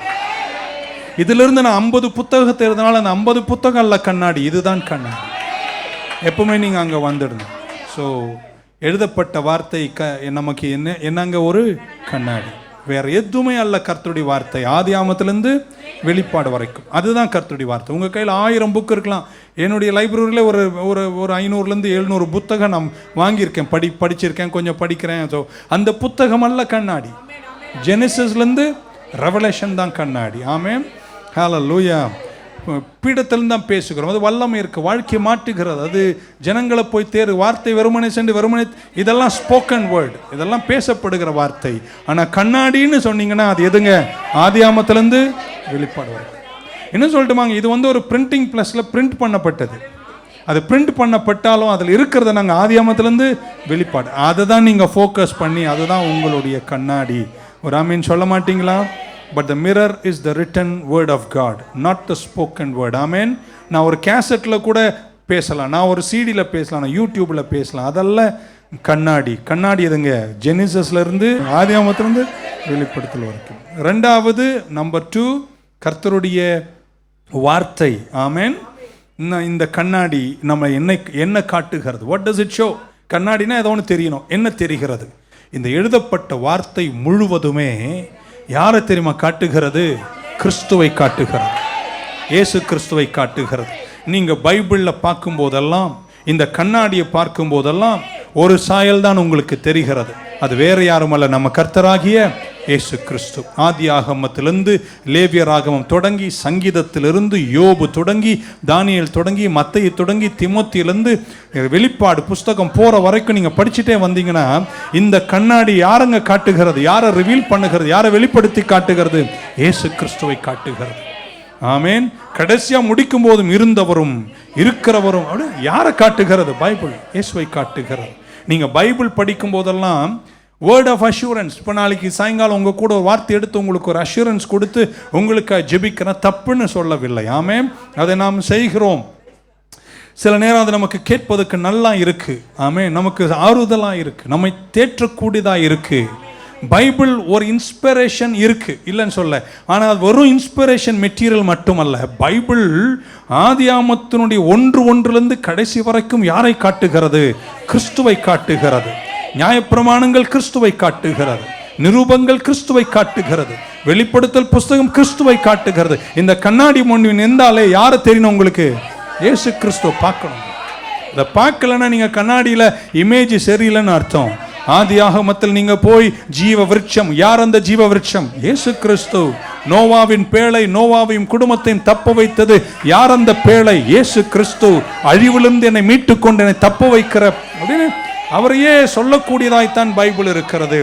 இதிலிருந்து நான் 50 புத்தகத்தை எழுதினாலும் அந்த 50 புத்தகம் அல்ல கண்ணாடி, இதுதான் கண்ணாடி. எப்பவுமே நீங்கள் அங்கே வந்துடணும். ஸோ எழுதப்பட்ட வார்த்தை நமக்கு என்னங்க ஒரு கண்ணாடி. வேறு எதுவுமே அல்ல கர்த்தருடைய வார்த்தை, ஆதி ஆமத்திலேருந்து வெளிப்பாடு வரைக்கும். அதுதான் கர்த்தருடைய வார்த்தை. உங்கள் கையில் 1000 புக் இருக்கலாம். என்னுடைய லைப்ரரியில் ஒரு 500லேருந்து 700 புத்தகம் நான் வாங்கியிருக்கேன், படிச்சிருக்கேன், கொஞ்சம் படிக்கிறேன். ஸோ அந்த புத்தகம் அல்ல கண்ணாடி. ஜெனசிஸ்லேருந்து ரெவலேஷன் தான் கண்ணாடி. ஆமென். ஹல்லேலூயா. பீடத்திலிருந்து தான் பேசுகிறோம். அது வல்லமை இருக்குது, வாழ்க்கையை மாட்டுகிறது. அது ஜனங்களை போய் வார்த்தை வெறுமனை சென்று வெறுமனை, இதெல்லாம் ஸ்போக்கன் வேர்டு, இதெல்லாம் பேசப்படுகிற வார்த்தை. ஆனால் கண்ணாடின்னு சொன்னீங்கன்னா அது எதுங்க? ஆதி ஆமத்திலேருந்து வெளிப்பாடு வரைக்கும். என்ன சொல்லட்டுமாங்க, இது ஒரு பிரிண்டிங் ப்ளஸில் பிரிண்ட் பண்ணப்பட்டது. அது பிரிண்ட் பண்ணப்பட்டாலும் அதில் இருக்கிறத நாங்கள் ஆதி ஆமத்திலேருந்து வெளிப்பாடு, அதை தான் நீங்கள் ஃபோக்கஸ் பண்ணி, அதுதான் உங்களுடைய கண்ணாடி. ஒரு ஆமீன் சொல்ல மாட்டீங்களா? But the mirror is the written word of God, not the spoken word. Amen. நான் ஒரு கேசட்டில் கூட பேசலாம், நான் ஒரு சிடியில் பேசலாம், நான் யூடியூப்பில் பேசலாம். அதெல்லாம் கண்ணாடி. கண்ணாடி எதுங்க? ஜெனிசஸ்லேருந்து ஆதி ஆமத்திலேருந்து வெளிப்படுத்தல் வரைக்கும். ரெண்டாவது, நம்பர் 2, கர்த்தருடைய வார்த்தை. ஆமென். இந்த கண்ணாடி நம்ம என்ன காட்டுகிறது? What does it show? கண்ணாடினா ஏதோ ஒன்று தெரியணும். என்ன தெரிகிறது? இந்த எழுதப்பட்ட வார்த்தை முழுவதுமே யாரை தெரியுமா காட்டுகிறது? கிறிஸ்துவை காட்டுகிறது, இயேசு கிறிஸ்துவை காட்டுகிறது. நீங்கள் பைபிளில் பார்க்கும்போதெல்லாம், இந்த கண்ணாடியை பார்க்கும்போதெல்லாம் ஒரு சாயல் தான் உங்களுக்கு தெரிகிறது. அது வேறு யாரும் அல்ல, நம்ம கர்த்தராகிய இயேசு கிறிஸ்து. ஆதி ஆகமத்திலிருந்து லேவியராகமம் தொடங்கி, சங்கீதத்திலிருந்து யோபு தொடங்கி, தானியேல் தொடங்கி, மத்தேயு தொடங்கி, தீமோத்தேயிலிருந்து வெளிப்பாடு புஸ்தகம் போகிற வரைக்கும் நீங்கள் படிச்சுட்டே வந்தீங்கன்னா இந்த கண்ணாடி யாருங்க காட்டுகிறது? யாரை ரிவீல் பண்ணுகிறது? யாரை வெளிப்படுத்தி காட்டுகிறது? இயேசு கிறிஸ்துவை காட்டுகிறது. ஆமென். கடைசியாக முடிக்கும் போதும் இருந்தவரும் இருக்கிறவரும் யாரை காட்டுகிறது? பைபிள் இயேசுவை காட்டுகிறது. நீங்கள் பைபிள் படிக்கும் போதெல்லாம் வேர்ட் ஆஃப் அஷூரன்ஸ். இப்போ நாளைக்கு சாயங்காலம் உங்கள் கூட ஒரு வார்த்தை எடுத்து உங்களுக்கு ஒரு அஷூரன்ஸ் கொடுத்து உங்களுக்கு ஜெபிக்கிற தப்புன்னு சொல்லவில்லை. ஆமென். அதை நாம் செய்கிறோம். சில நேரம் அது நமக்கு கேட்பதற்கு நல்லா இருக்குது. ஆமென். நமக்கு ஆறுதலாக இருக்குது, நம்மை தேற்றக்கூடியதாக இருக்குது. பைபிள் ஒரு இன்ஸ்பிரேஷன் இருக்கு, இல்லைன்னு சொல்ல. ஆனால் வெறும் இன்ஸ்பிரேஷன் மெட்டீரியல் மட்டுமல்ல. பைபிள் ஆதியாமத்தினுடைய ஒன்றிலிருந்து கடைசி வரைக்கும் யாரை காட்டுகிறது? கிறிஸ்துவை காட்டுகிறது. நியாயப்பிரமாணங்கள் கிறிஸ்துவை காட்டுகிறது, நிருபங்கள் கிறிஸ்துவை காட்டுகிறது, வெளிப்படுத்தல் புஸ்தகம் கிறிஸ்துவை காட்டுகிறது. இந்த கண்ணாடி முன் நின்றாலே யாரை தெரியணும் உங்களுக்கு? இயேசு கிறிஸ்துவை பார்க்கணும். இதை பார்க்கலன்னா நீங்க கண்ணாடியில இமேஜ் சரியில்லைன்னு அர்த்தம். ஆதியாகமத்தில் நீங்க போய் ஜீவ விருட்சம், யார் அந்த ஜீவ விருட்சம்? இயேசு கிறிஸ்து. நோவாவின் பேழை, நோவாவையும் குடும்பத்தையும் தப்ப வைத்தது யார்? அந்த பேழை இயேசு கிறிஸ்து. அழிவிலிருந்து என்னை மீட்டு கொண்டு என்னை தப்ப வைக்கிற அப்படின்னு அவரையே சொல்லக்கூடியதாய்த்தான் பைபிள் இருக்கிறது.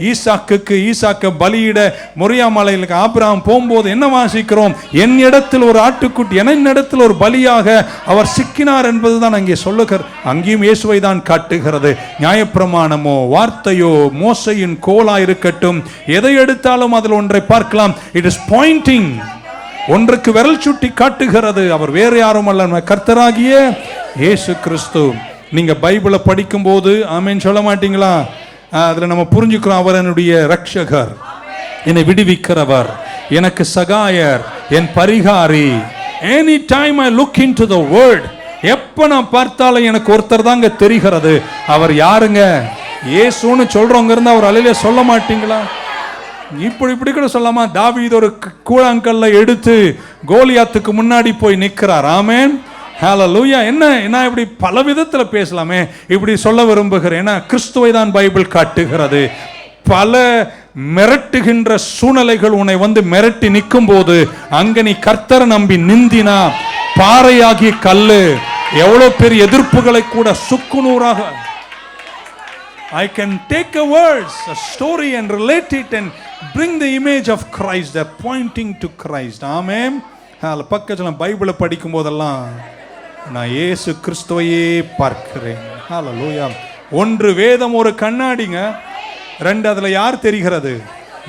ஈசாக்க பலியிட மொரியா மலையில் ஆபிரகாம் போகும்போது என்ன வாசிக்கிறோம்? என் இடத்தில் ஒரு ஆட்டுக்குட்டி, என் இடத்தில் ஒரு பலியாக அவர் சிக்கினார் என்பதுதான் அங்கே சொல்லுகிறார். அங்கேயும் இயேசுவை தான் காட்டுகிறது. நியாயப்பிரமாணமோ வார்த்தையோ மோசையின் கோலா இருக்கட்டும், எதை எடுத்தாலும் அதில் ஒன்றை பார்க்கலாம். இட் இஸ் பாயிண்டிங், ஒன்றுக்கு விரல் சுட்டி காட்டுகிறது. அவர் வேறு யாரும் அல்ல, கர்த்தராகிய இயேசு கிறிஸ்து. நீங்க பைபிளை படிக்கும் போது ஆமென் சொல்ல மாட்டீங்களா? அதில் நம்ம புரிஞ்சுக்கிறோம், அவர் என்னுடைய ரட்சகர், என்னை விடுவிக்கிறவர், எனக்கு சகாயர், என் பரிகாரி. Any time I look into the word, எப்ப நான் பார்த்தாலும் எனக்கு ஒருத்தர் தாங்க தெரிகிறது. அவர் யாருங்க? இயேசுன்னு சொல்றவங்க இருந்தா அவர் அலையில சொல்ல மாட்டீங்களா? இப்படி கூட சொல்லாமா? தாவீது ஒரு கூழாங்கல்ல எடுத்து கோலியாத்துக்கு முன்னாடி போய் நிற்கிறார். ஆமென், ஹalleluya. என்ன இப்படி பல விதத்தில் பேசலாமே, இப்படி சொல்ல விரும்புகிறேன். ஏன்னா கிறிஸ்துவை தான் பைபிள் காட்டுகிறது. பல மிரட்டுகின்ற சூழ்நிலைகள் உன்னை வந்து மிரட்டி நிற்கும் போது அங்க நீ கர்த்தரை நம்பி நிந்தினா, பாறையாகிய கல்லு எவ்வளவு பெரிய எதிர்ப்புகளை கூட சுக்குநூறாக. I can take a verse, a story and relate it and bring the image of Christ, the pointing to Christ. ஆமென். பக்கத்துல பைபிளை படிக்கும் போதெல்லாம் நான் இயேசு கிறிஸ்துவையே பார்க்கிறேன். ஹalleluya. ஒன்று வேதம் ஒரு கண்ணாடிங்க, ரெண்டு அதுல யார் தெரிகிறது?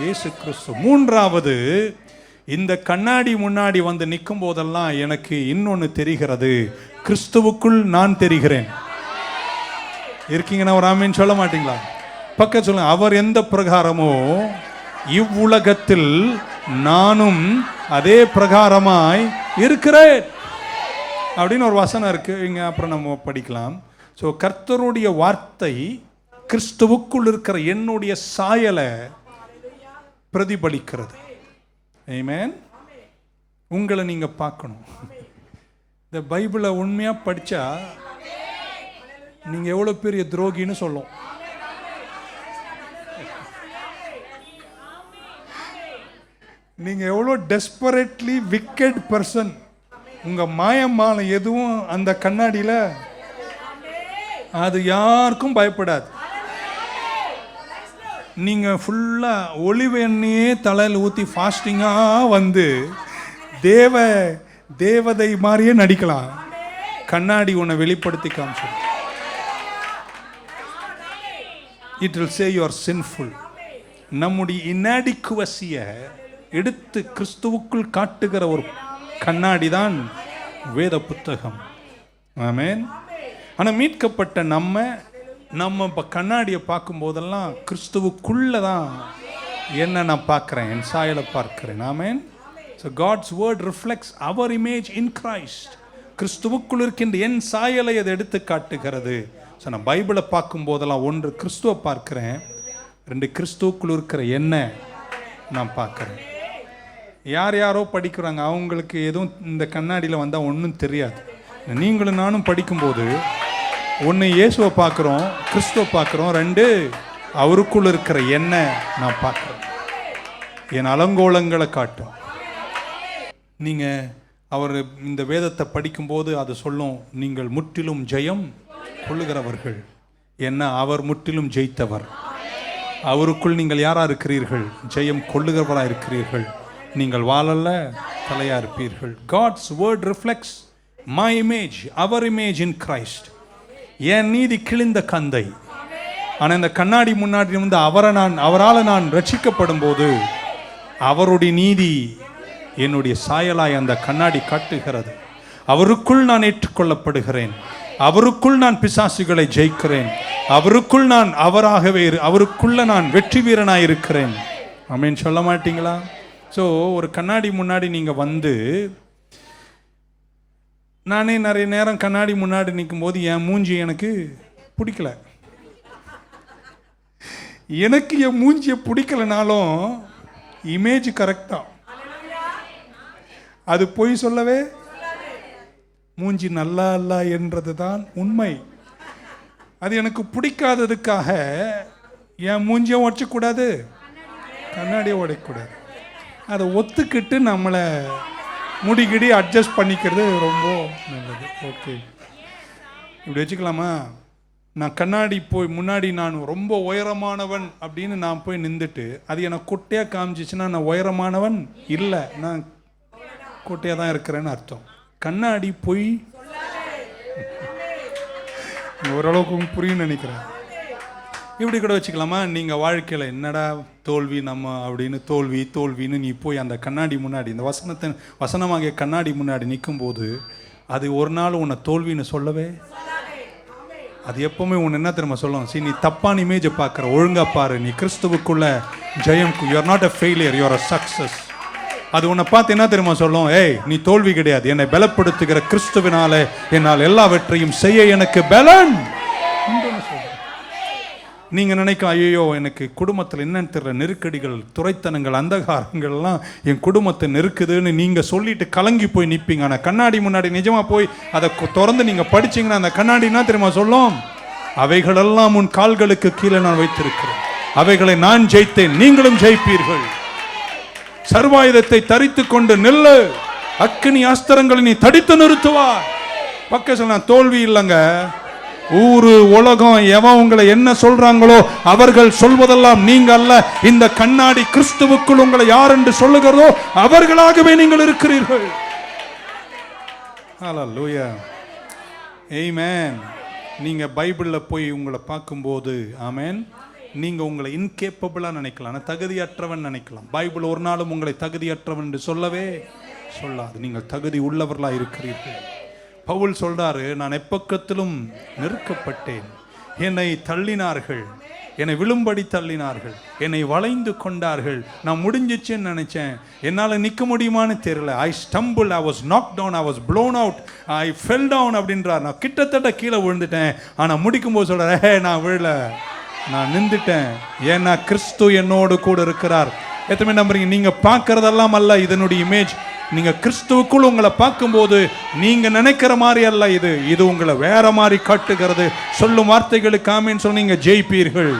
இயேசு கிறிஸ்து. மூன்றாவது, இந்த கண்ணாடி முன்னாடி வந்து நிற்கும் போதெல்லாம் எனக்கு இன்னொன்னு தெரிகிறது, கிறிஸ்துவுக்குள் நான் தெரிகிறேன். இருக்கீங்கன்னா ஒரு ஆமென் சொல்ல மாட்டீங்களா? பக்கத்துல சொல்லுங்க, அவர் எந்த பிரகாரமோ இவ்வுலகத்தில் நானும் அதே பிரகாரமாய் இருக்கிறேன் அப்படின்னு ஒரு வசனம் இருக்கு இங்க. அப்புறம் நம்ம படிக்கலாம். ஸோ கர்த்தருடைய வார்த்தை கிறிஸ்துவுக்குள் இருக்கிற என்னுடைய சாயலை பிரதிபலிக்கிறது. ஆமென். உங்களை நீங்க பார்க்கணும். இந்த பைபிளை உண்மையா படிச்சா நீங்க எவ்வளவு பெரிய துரோகின்னு சொல்லும். நீங்க எவ்வளோ டெஸ்பரேட்லி விக்கெட் பர்சன். உங்க மாயமான எதுவும் அந்த கண்ணாடியில அது யாருக்கும் பயப்படாது. நீங்க ஃபுல்லா ஒலிவ எண்ணெயே தலையில் ஊற்றி ஃபாஸ்டிங்கா வந்து தேவதை மாதிரியே நடிக்கலாம். கண்ணாடி உன்னை வெளிப்படுத்தி காமிச்சு. It will say you are sinful. நம்முடைய இன்ஆடிக்குவசியை எடுத்து கிறிஸ்துவுக்குள் காட்டுகிற ஒரு கண்ணாடி தான் வேத புத்தகம். ஆமென். ஆனால் மீட்கப்பட்ட நம்ம கண்ணாடியை பார்க்கும் போதெல்லாம் கிறிஸ்துவுக்குள்ள தான் என்ன நான் பார்க்கிறேன், என் சாயலை பார்க்கிறேன். ஆமென். So God's word reflects our image in Christ. கிறிஸ்துவுக்குள் இருக்கின்ற என் சாயலை அதை எடுத்து காட்டுகிறது. ஸோ நான் பைபிளை பார்க்கும் போதெல்லாம் ஒன்று கிறிஸ்துவை பார்க்கிறேன், ரெண்டு கிறிஸ்துவுக்குள் இருக்கிற என்ன நான் பார்க்கிறேன். யாரோ படிக்கிறாங்க, அவங்களுக்கு எதுவும் இந்த கண்ணாடியில் வந்தால் ஒன்றும் தெரியாது. நீங்களும் நானும் படிக்கும்போது ஒன்று இயேசுவை பார்க்குறோம், கிறிஸ்துவை பார்க்குறோம், ரெண்டு அவருக்குள் இருக்கிற என்ன நான் பார்க்குறேன். என் அலங்கோலங்களை காட்டும். நீங்கள் அவர் இந்த வேதத்தை படிக்கும்போது அது சொல்லும், நீங்கள் முற்றிலும் ஜெயம் கொள்ளுகிறவர்கள். என்ன, அவர் முற்றிலும் ஜெயித்தவர். அவருக்குள் நீங்கள் யாராக இருக்கிறீர்கள்? ஜெயம் கொள்ளுகிறவராக இருக்கிறீர்கள். நீங்கள் வாழல்ல, தலையா இருப்பீர்கள். God's word reflects my image, our image in Christ. என் நீதி கிழிந்த கந்தை. ஆனால் இந்த கண்ணாடி முன்னாடி வந்து அவரால் நான் ரட்சிக்கப்படும் போது அவருடைய நீதி என்னுடைய சாயலாய் அந்த கண்ணாடி காட்டுகிறது. அவருக்குள் நான் ஏற்றுக்கொள்ளப்படுகிறேன். அவருக்குள் நான் பிசாசுகளை ஜெயிக்கிறேன், அவருக்குள் நான் அவருக்குள்ள நான் வெற்றி வீரனாய் இருக்கிறேன். ஆமென் சொல்ல மாட்டீங்களா? ஸோ ஒரு கண்ணாடி முன்னாடி நீங்கள் வந்து, நானே நிறைய நேரம் கண்ணாடி முன்னாடி நிற்கும் போது என் மூஞ்சி எனக்கு பிடிக்கல. எனக்கு என் மூஞ்சியை பிடிக்கலனாலும் இமேஜ் கரெக்டா, அது பொய் சொல்லவே, மூஞ்சி நல்லா இல்ல என்றது தான் உண்மை. அது எனக்கு பிடிக்காததுக்காக என் மூஞ்சியை உடைச்சக்கூடாது, கண்ணாடியை உடைக்கக்கூடாது. அதை ஒத்துக்கிட்டு நம்மளை முடிகிடி அட்ஜஸ்ட் பண்ணிக்கிறது ரொம்ப நல்லது. ஓகே, இப்படி வச்சுக்கலாமா? நான் கண்ணாடி போய் முன்னாடி நான் ரொம்ப உயரமானவன் அப்படின்னு நான் போய் நின்றுட்டு அது எனக்கு குட்டையாக காமிச்சிச்சுன்னா நான் உயரமானவன் இல்லை, நான் குட்டையாக தான் இருக்கிறேன்னு அர்த்தம். கண்ணாடி போய் ஓரளவுக்கு புரியும் நினைக்கிறேன். இப்படி கூட வச்சுக்கலாமா? நீங்கள் வாழ்க்கையில் என்னடா தோல்வி நம்ம அப்படின்னு தோல்வின்னு நீ போய் அந்த கண்ணாடி முன்னாடி, இந்த வசனமாகிய கண்ணாடி முன்னாடி நிற்கும்போது அது ஒரு நாள் உன்னை தோல்வின்னு சொல்லவே, அது எப்பவுமே உன்னை என்ன தெரியுமா சொல்லும்? நீ தப்பான இமேஜை பார்க்குற, ஒழுங்கா பாரு, நீ கிறிஸ்துவுக்குள்ள ஜெயம், you are not a failure, you are a success. அது உன்னை பார்த்து என்ன தெரியுமா சொல்லும்? ஏய், நீ தோல்வி கிடையாது, என்னை பலப்படுத்துகிற கிறிஸ்துவினாலே என்னால் எல்லாவற்றையும் செய்ய எனக்கு பலன். நீங்க நினைக்கலாம், ஐயோ எனக்கு குடும்பத்தில் என்னன்னு தெரியல, நெருக்கடிகள், துரைத்தனங்கள், அந்தகாரங்கள்லாம் என் குடும்பத்தை நெருக்குதுன்னு நீங்க சொல்லிட்டு கலங்கி போய் நிற்பீங்க. ஆனால் கண்ணாடி முன்னாடி நிஜமா போய் அதை திறந்து நீங்க படிச்சீங்கன்னா அந்த கண்ணாடி என்ன தெரியுமா சொல்லும்? அவைகளெல்லாம் உன் கால்களுக்கு கீழே நான் வைத்திருக்கிறேன், அவைகளை நான் ஜெயித்தேன், நீங்களும் ஜெயிப்பீர்கள். சர்வாயுதத்தை தரித்து கொண்டு நில்லு, அக்கினி அஸ்திரங்களை நீ தடித்து நிறுத்துவாய். பக்கம் நான் தோல்வி இல்லைங்க, ஊரு உலகம் எவன் உங்களை என்ன சொல்றாங்களோ அவர்கள் சொல்வதெல்லாம் நீங்க அல்ல. இந்த கண்ணாடி கிறிஸ்துவுக்குள் உங்களை யார் என்று சொல்லுகிறதோ அவர்களாகவே நீங்கள் இருக்கிறீர்கள். ஹல்லேலூயா, ஆமென். நீங்க பைபிள்ல போய் உங்களை பார்க்கும்போது, ஆமென், நீங்க உங்களை இன்கேப்பபிளா நினைக்கலாம், தகுதியற்றவன் நினைக்கலாம். பைபிள் ஒரு நாளும் உங்களை தகுதியற்றவன் என்று சொல்லவே சொல்லாது. நீங்கள் தகுதி உள்ளவர்களா இருக்கிறீர்கள். பவுல் சொல்றாரு, நான் எப்பக்கத்திலும் நெருக்கப்பட்டேன், என்னை தள்ளினார்கள், என்னை விழும்படி தள்ளினார்கள், என்னை வளைந்து கொண்டார்கள், நான் முடிஞ்சிச்சுன்னு நினைச்சேன், என்னால் நிற்க முடியுமான்னு தெரியல. I stumble, I was knock down, I was blown out, I fell down அப்படின்றார். நான் கிட்டத்தட்ட கீழே விழுந்துட்டேன். ஆனால் முடிக்கும்போது சொல்கிறேன், நான் விழல, நான் நின்றுட்டேன், ஏன்னா கிறிஸ்து என்னோடு கூட இருக்கிறார். எத்தனை நம்புறீங்க? நீங்கள் பார்க்கறதெல்லாம் அல்ல இதனுடைய இமேஜ். நீங்க கிறிஸ்துவுக்குள் உங்களை பார்க்கும்போது நீங்க நினைக்கிற மாதிரி அல்ல, இது உங்களை வேற மாதிரி காட்டுகிறது. சொல்லும் வார்த்தைகளுக்கு ஆமென் சொன்னீங்க, ஜெயிப்பீர்கள்.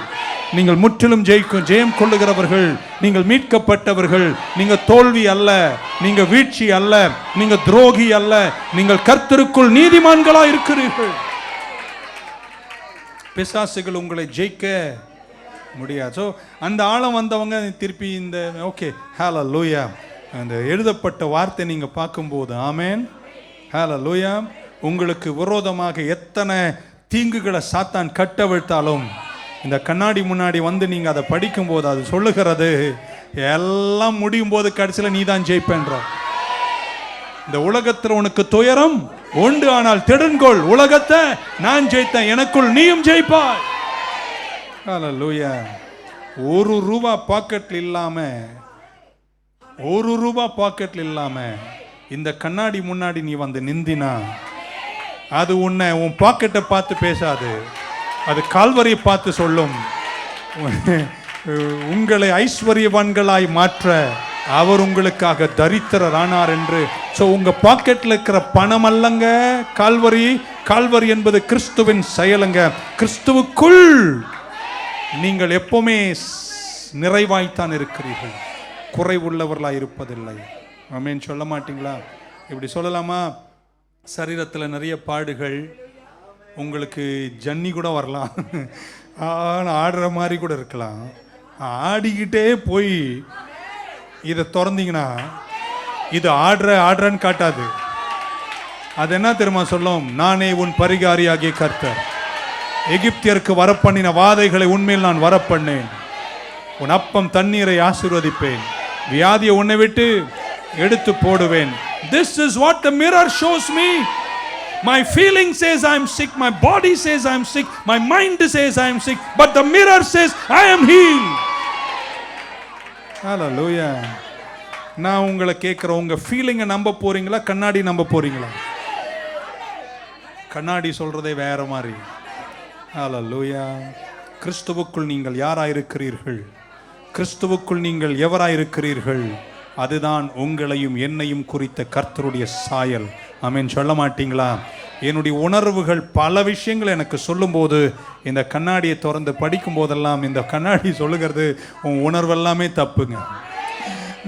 நீங்கள் முற்றிலும் ஜெயம் கொள்ளுகிறவர்கள், நீங்கள் மீட்கப்பட்டவர்கள். நீங்க தோல்வி அல்ல, நீங்க வீழ்ச்சி அல்ல, நீங்க துரோகி அல்ல, நீங்கள் கர்த்தருக்குள் நீதிமான்களா இருக்கிறீர்கள். பிசாசுகள் உங்களை ஜெயிக்க முடியாது. ஸோ அந்த ஆழம் வந்தவங்க திருப்பி இந்த ஓகே ஹல்லேலூயா அந்த எழுதப்பட்ட வார்த்தை நீங்க பார்க்கும்போது, ஆமென் ஹல்லேலூயா, உங்களுக்கு விரோதமாக எத்தனை தீங்குகளை சாத்தான் கட்டவிழ்த்தாலும் இந்த கண்ணாடி முன்னாடி வந்து நீங்க அதை படிக்கும்போது அது சொல்லுகிறது, எல்லாம் முடியும் போது கடைசியில் நீ தான் ஜெயிப்பேன்ற. இந்த உலகத்தில் உனக்கு துயரம் உண்டு, ஆனால் திடன்கொள், உலகத்தை நான் ஜெயித்தேன், எனக்குள் நீயும் ஜெயிப்பாய். ஹல்லேலூயா. ₹1 பாக்கெட்ல இல்லாம, ₹1 இல்லாம இந்த கண்ணாடி முன்னாடி நீ வந்து நிந்தினா அது உன்னை உன் பாக்கெட்டை பார்த்து பேசாது, அது கால்வரியை பார்த்து சொல்லும். உங்களை ஐஸ்வர்யவான்களாய் மாற்ற அவர் உங்களுக்காக தரித்திரர் ஆனார் என்று. ஸோ உங்க பாக்கெட்ல இருக்கிற பணம் அல்லங்க கால்வரி என்பது கிறிஸ்துவின் செயலுங்க. கிறிஸ்துவுக்குள் நீங்கள் எப்பவுமே நிறைவாய்த்தான் இருக்கிறீர்கள், குறைவுள்ளவர்களாக இருப்பதில்லை. ஆமென் சொல்ல மாட்டீங்களா? இப்படி சொல்லலாமா? சரீரத்தில் நிறைய பாடுகள், உங்களுக்கு ஜன்னி கூட வரலாம், ஆடுற மாதிரி கூட இருக்கலாம். ஆடிக்கிட்டே போய் இதை திறந்தீங்கன்னா இது ஆடுறன்னு காட்டாது. அது என்ன தெரியுமா சொல்லும்? நானே உன் பரிகாரியாகிய கர்த்தர், எகிப்தியருக்கு வரப்பண்ணின வாதைகளை உண்மையில் நான் வரப்பண்ணேன், உன் அப்பம் தண்ணீரை ஆசீர்வதிப்பேன், வியாதியை உன்னை விட்டு எடுத்து போடுவேன். This is what the mirror shows me. My feeling says I am sick, my body says I am sick, my mind says I am sick, but the mirror says I am healed. Hallelujah. நான் உங்களை கேட்குறேன், உங்கள் ஃபீலிங்கை நம்ப போகிறீங்களா, கண்ணாடி நம்ப போகிறீங்களா? கண்ணாடி சொல்கிறதே வேற மாதிரி. ஹல்லேலூயா. கிறிஸ்துவுக்குள் நீங்கள் யாராயிருக்கிறீர்கள், கிறிஸ்துவுக்குள் நீங்கள் எவராயிருக்கிறீர்கள், அதுதான் உங்களையும் என்னையும் குறித்த கர்த்தருடைய சாயல். ஆமென். சொல்ல மாட்டீங்களா? என்னுடைய உணர்வுகள் பல விஷயங்கள் எனக்கு சொல்லும்போது, இந்த கண்ணாடியை திறந்து படிக்கும் போதெல்லாம் இந்த கண்ணாடி சொல்லுகிறது, உன் உணர்வெல்லாமே தப்புங்க,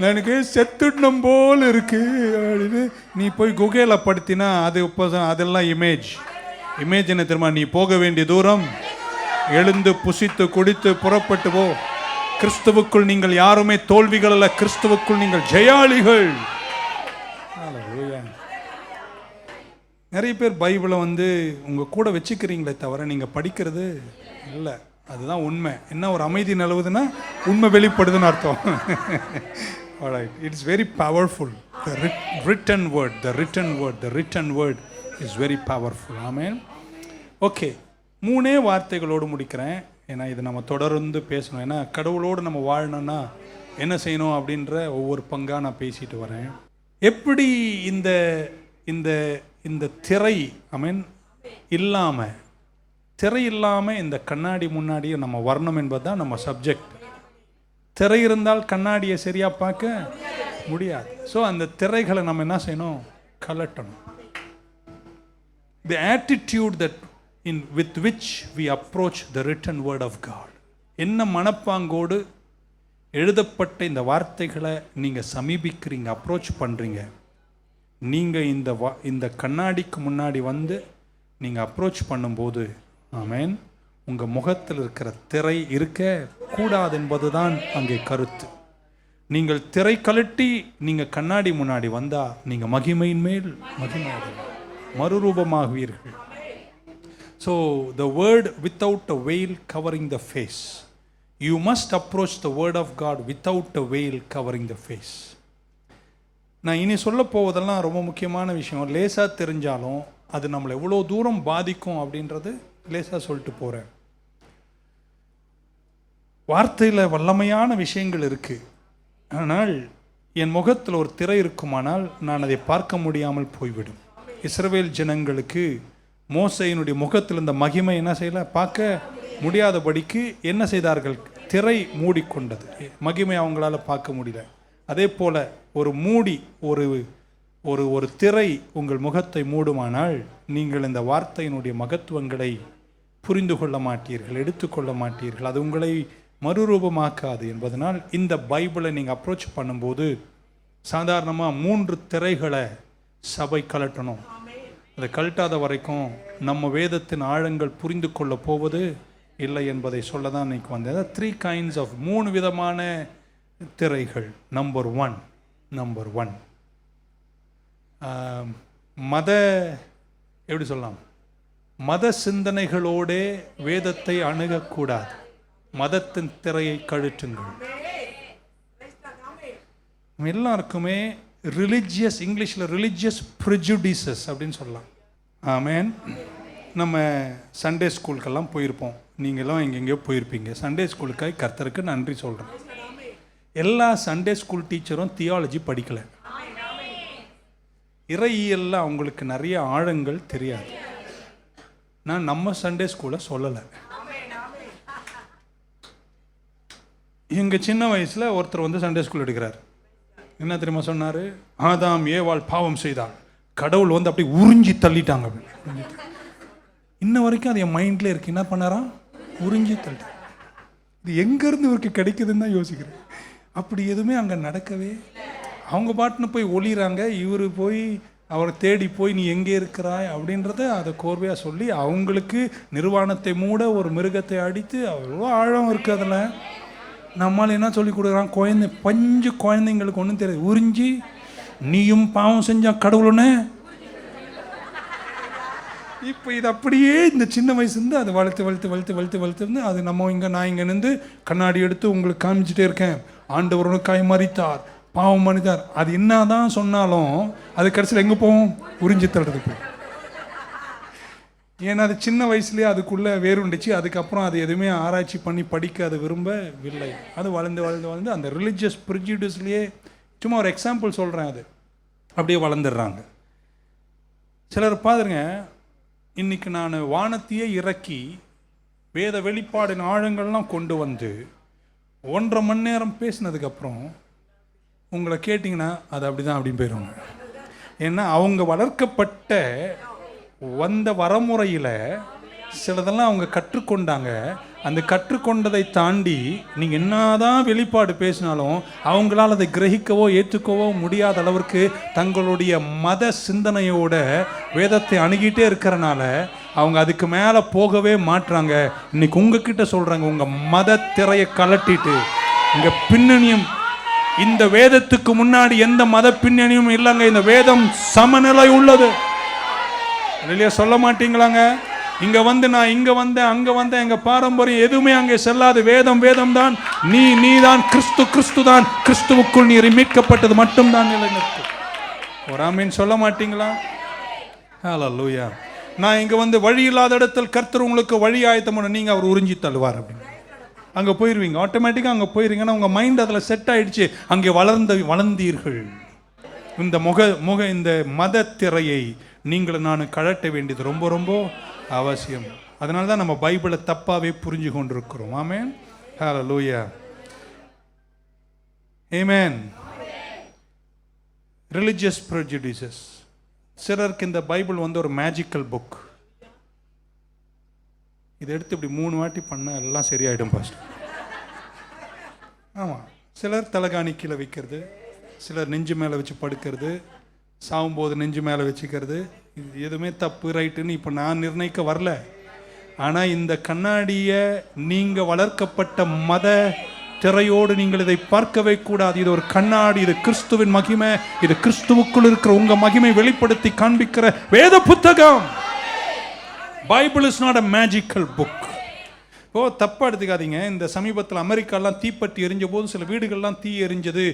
எனக்கு செத்துடணும் போல் இருக்கு அப்படின்னு. நீ போய் குகையில் படுத்தினா அது இப்போ அதெல்லாம் இமேஜ் என்ன தெரியுமா? நீ போக வேண்டிய தூரம், எழுந்து புசித்து குடித்து புறப்பட்டு போ. கிறிஸ்துவுக்குள் நீங்கள் யாருமே தோல்விகள் அல்ல, கிறிஸ்துவுக்குள் நீங்கள் ஜெயாளிகள். நிறைய பேர் பைபிளை உங்கள் கூட வச்சுக்கிறீங்களே தவிர நீங்கள் படிக்கிறது இல்லை. அதுதான் உண்மை. என்ன ஒரு அமைதி நிலவுதுன்னா உண்மை வெளிப்படுதுன்னு அர்த்தம். Alright, it is very powerful. The written word is very powerful. Amen. Okay, 3 வார்த்தைகளோடு முடிக்கிறேன். ஏன்னா இது நம்ம தொடர்ந்து பேசணும். ஏன்னா கடவுளோடு நம்ம வாழணும்னா என்ன செய்யணும் அப்படின்ற ஒவ்வொரு பங்காக நான் பேசிட்டு வரேன். எப்படி இந்த இந்த இந்த திரை திரை இல்லாமல் இந்த கண்ணாடி முன்னாடியே நம்ம வரணும் என்பது தான் நம்ம சப்ஜெக்ட். திரை இருந்தால் கண்ணாடியை சரியாக பார்க்க முடியாது. ஸோ அந்த திரைகளை நம்ம என்ன செய்யணும்? கலட்டணும். The attitude that with which we approach the written word of God. என்ன மனப்பாங்கோடு எழுதப்பட்ட இந்த வார்த்தைகளை நீங்கள் சமீபிக்கிறீங்க, அப்ரோச் பண்ணுறீங்க. நீங்கள் இந்த கண்ணாடிக்கு முன்னாடி நீங்கள் அப்ரோச் பண்ணும்போது, ஆமென், உங்கள் முகத்தில் இருக்கிற திரை இருக்க கூடாது என்பது தான் அங்கே கருத்து. நீங்கள் திரை கலட்டி நீங்கள் கண்ணாடி முன்னாடி வந்தால் நீங்கள் மகிமையின் மேல் மறுரூபமாகுவீர்கள். So the word without a veil covering the face. You must approach the word of God without a veil covering the face. நான் இனி சொல்ல போவதெல்லாம் ரொம்ப முக்கியமான விஷயம். லேசாக தெரிஞ்சாலும் அது நம்மளை எவ்வளோ தூரம் பாதிக்கும் அப்படின்றது லேசாக சொல்லிட்டு போகிறேன். வார்த்தையில் வல்லமையான விஷயங்கள் இருக்குது. ஆனால் என் முகத்தில் ஒரு திரை இருக்குமானால் நான் அதை பார்க்க முடியாமல் போய்விடும். இஸ்ரவேல் ஜனங்களுக்கு மோசையினுடைய முகத்தில் இந்த மகிமை என்ன செய்யல, பார்க்க முடியாதபடிக்கு என்ன செய்தார்கள்? திரை மூடிக்கொண்டது. மகிமை அவங்களால பார்க்க முடியல. அதே போல் ஒரு மூடி ஒரு ஒரு ஒரு திரை உங்கள் முகத்தை மூடுமானால் நீங்கள் இந்த வார்த்தையினுடைய மகத்துவங்களை புரிந்து கொள்ள மாட்டீர்கள், எடுத்துக்கொள்ள மாட்டீர்கள். அது உங்களை மறுரூபமாக்காது என்பதனால் இந்த பைபிளை நீங்கள் அப்ரோச் பண்ணும்போது சாதாரணமாக 3 திரைகளை சபை கலட்டணும். அதை கழட்டாத வரைக்கும் நம்ம வேதத்தின் ஆழங்கள் புரிந்து கொள்ள போவது இல்லை என்பதை சொல்ல தான் இன்னைக்கு வந்தது. 3 kinds of 3 விதமான திரைகள். நம்பர் ஒன் எப்படி சொல்லலாம், மத சிந்தனைகளோடே வேதத்தை அணுகக்கூடாது. மதத்தின் திரையை கழற்றுங்கள். எல்லாருக்குமே ரிலிஜியஸ், இங்கிலீஷில் ரிலிஜியஸ் ப்ரிஜுடிசஸ் அப்படின்னு சொல்லலாம். ஆமேன். நம்ம சண்டே ஸ்கூலுக்கெல்லாம் போயிருப்போம். நீங்களாம் எங்கெங்கேயோ போயிருப்பீங்க. சண்டே ஸ்கூலுக்காக கர்த்தருக்கு நன்றி சொல்கிறேன். எல்லா சண்டே ஸ்கூல் டீச்சரும் தியாலஜி படிக்கலை. இறையியலில் அவங்களுக்கு நிறைய ஆழங்கள் தெரியாது. நான் நம்ம சண்டே ஸ்கூலை சொல்லலை. எங்கள் சின்ன வயசில் ஒருத்தர் சண்டே ஸ்கூல் எடுக்கிறார். என்ன தெரியுமா சொன்னார்? ஆதாம் ஏவாள் பாவம் செய்தாள், கடவுள் அப்படியே உறிஞ்சி தள்ளிட்டாங்க. இன்ன வரைக்கும் அது என் மைண்ட்ல இருக்கு. என்ன பண்ணாராம்? உறிஞ்சி தள்ளி. இது எங்கேருந்து இவருக்கு கிடைக்குதுன்னு தான் யோசிக்கிறேன். அப்படி எதுவுமே அங்கே நடக்கவே. அவங்க பாட்டுன்னு போய் ஒளிகிறாங்க. இவர் போய் அவரை தேடி போய் நீ எங்கே இருக்கிறாய் அப்படின்றத அதை கோர்வையாக சொல்லி அவங்களுக்கு நிர்வாணத்தை மூட ஒரு மிருகத்தை அடித்து அவ்வளோ ஆழம் இருக்குது அதில். நம்மளால் என்ன சொல்லி கொடுக்குறான்? பஞ்சு குழந்தைங்களுக்கு ஒன்றும் தெரியாது. உறிஞ்சி நீயும் பாவம் செஞ்சா கடவுளுன்னு. இப்போ இது அப்படியே இந்த சின்ன வயசுலேருந்து அதை வளர்த்து அது நம்ம நான் இங்கே நின்று கண்ணாடி எடுத்து உங்களுக்கு காமிச்சிட்டே இருக்கேன். ஆண்டவர் உனக்காய் மரித்தார், பாவம் மனிதார். அது என்ன தான் சொன்னாலும் அது கடைசியில் எங்கே போவோம்? உறிஞ்சி தள்ளுறது போய். ஏன்னா அது சின்ன வயசுலேயே அதுக்குள்ளே வேறுண்டுச்சு. அதுக்கப்புறம் அது எதுவுமே ஆராய்ச்சி பண்ணி படிக்க அது விரும்பவில்லை. அது வளர்ந்து வளர்ந்து வளர்ந்து அந்த ரிலிஜியஸ் ப்ரிஜுடிஸ்லேயே, சும்மா ஒரு எக்ஸாம்பிள் சொல்கிறேன், அது அப்படியே வளர்ந்துடுறாங்க. சிலர் பாருங்க, இன்னைக்கு நான் வானத்தையே இறக்கி வேத வெளிப்பாடின் ஆழங்கள்லாம் கொண்டு வந்து 1.5 மணி நேரம் பேசினதுக்கப்புறம் உங்களை கேட்டிங்கன்னா அது அப்படி தான் அப்படின்னு போயிடுவாங்க. ஏன்னா அவங்க வளர்க்கப்பட்ட வந்த வரமுறையில் சிலதெல்லாம் அவங்க கற்றுக்கொண்டாங்க. அந்த கற்றுக்கொண்டதை தாண்டி நீங்கள் என்னதான் வெளிப்பாடு பேசினாலும் அவங்களால் அதை கிரகிக்கவோ ஏற்றுக்கவோ முடியாத அளவிற்கு தங்களுடைய மத சிந்தனையோட வேதத்தை அணுகிட்டே இருக்கிறனால அவங்க அதுக்கு மேலே போகவே மாட்டுறாங்க. இன்னைக்கு உங்ககிட்ட சொல்கிறாங்க, உங்கள் மத திரையை கலட்டிட்டு இங்கே பின்னணியும், இந்த வேதத்துக்கு முன்னாடி எந்த மத பின்னணியும் இல்லைங்க. இந்த வேதம் சமநிலை உள்ளது. இல்லையா? சொல்ல மாட்டீங்களாங்க? இங்க வந்து நான் இங்க வந்தேன் அங்க வந்தேன், எங்க பாரம்பரியம் எதுவுமே அங்கே செல்லாது. வேதம் வேதம் தான், நீ தான், கிறிஸ்து தான், கிறிஸ்துவுக்குள் நீர் மீட்கப்பட்டது மட்டும் தான் நிலைநிற்கும். ஒரு ஆமீன் சொல்ல மாட்டீங்களா? ஹல்லேலூயா. நான் இங்க வந்து வழி இல்லாத இடத்தில் கர்த்தர் உங்களுக்கு வழி ஆயத்தம் பண்ண, நீங்க அவர் உறிஞ்சி தள்ளுவார் அப்படின்னு அங்கே போயிடுவீங்க. ஆட்டோமேட்டிக்காக அங்கே போயிடுவீங்கன்னா உங்கள் மைண்ட் அதில் செட் ஆகிடுச்சு. அங்கே வளர்ந்தீர்கள். இந்த இந்த மத திரையை நீங்களும் நான் கழட்ட வேண்டியது ரொம்ப ரொம்ப அவசியம். அதனால தான் நம்ம பைபிளை தப்பாகவே புரிஞ்சு கொண்டிருக்கிறோம். ஆமென். ஹல்லேலூயா. ஆமென். Religious prejudices. சிலருக்கு இந்த பைபிள் வந்து ஒரு மேஜிக்கல் புக். இதை எடுத்து இப்படி 3 வாட்டி பண்ண எல்லாம் சரியாயிடும் பாஸ்டர். ஆமாம். சிலர் தலைகாணி கீழே வைக்கிறது, சிலர் நெஞ்சு மேலே வச்சு படுக்கிறது, சாகும்போது நெஞ்சு மேலே வச்சுக்கிறது. இது எதுவுமே தப்பு ரைட்டுன்னு இப்போ நான் நிர்ணயிக்க வரல. ஆனால் இந்த கண்ணாடியை நீங்கள் வளர்க்கப்பட்ட மத திரையோடு நீங்கள் இதை பார்க்கவே கூடாது. இது ஒரு கண்ணாடி. இது கிறிஸ்துவின் மகிமை. இது கிறிஸ்துவுக்குள் இருக்கிற உங்கள் மகிமை வெளிப்படுத்தி காண்பிக்கிற வேத புத்தகம். Bible is not a magical book. இப்போ தப்பாக எடுத்துக்காதீங்க. இந்த சமீபத்தில் அமெரிக்காலாம் தீப்பற்றி எரிஞ்ச போது சில வீடுகள்லாம் தீ எரிஞ்சது.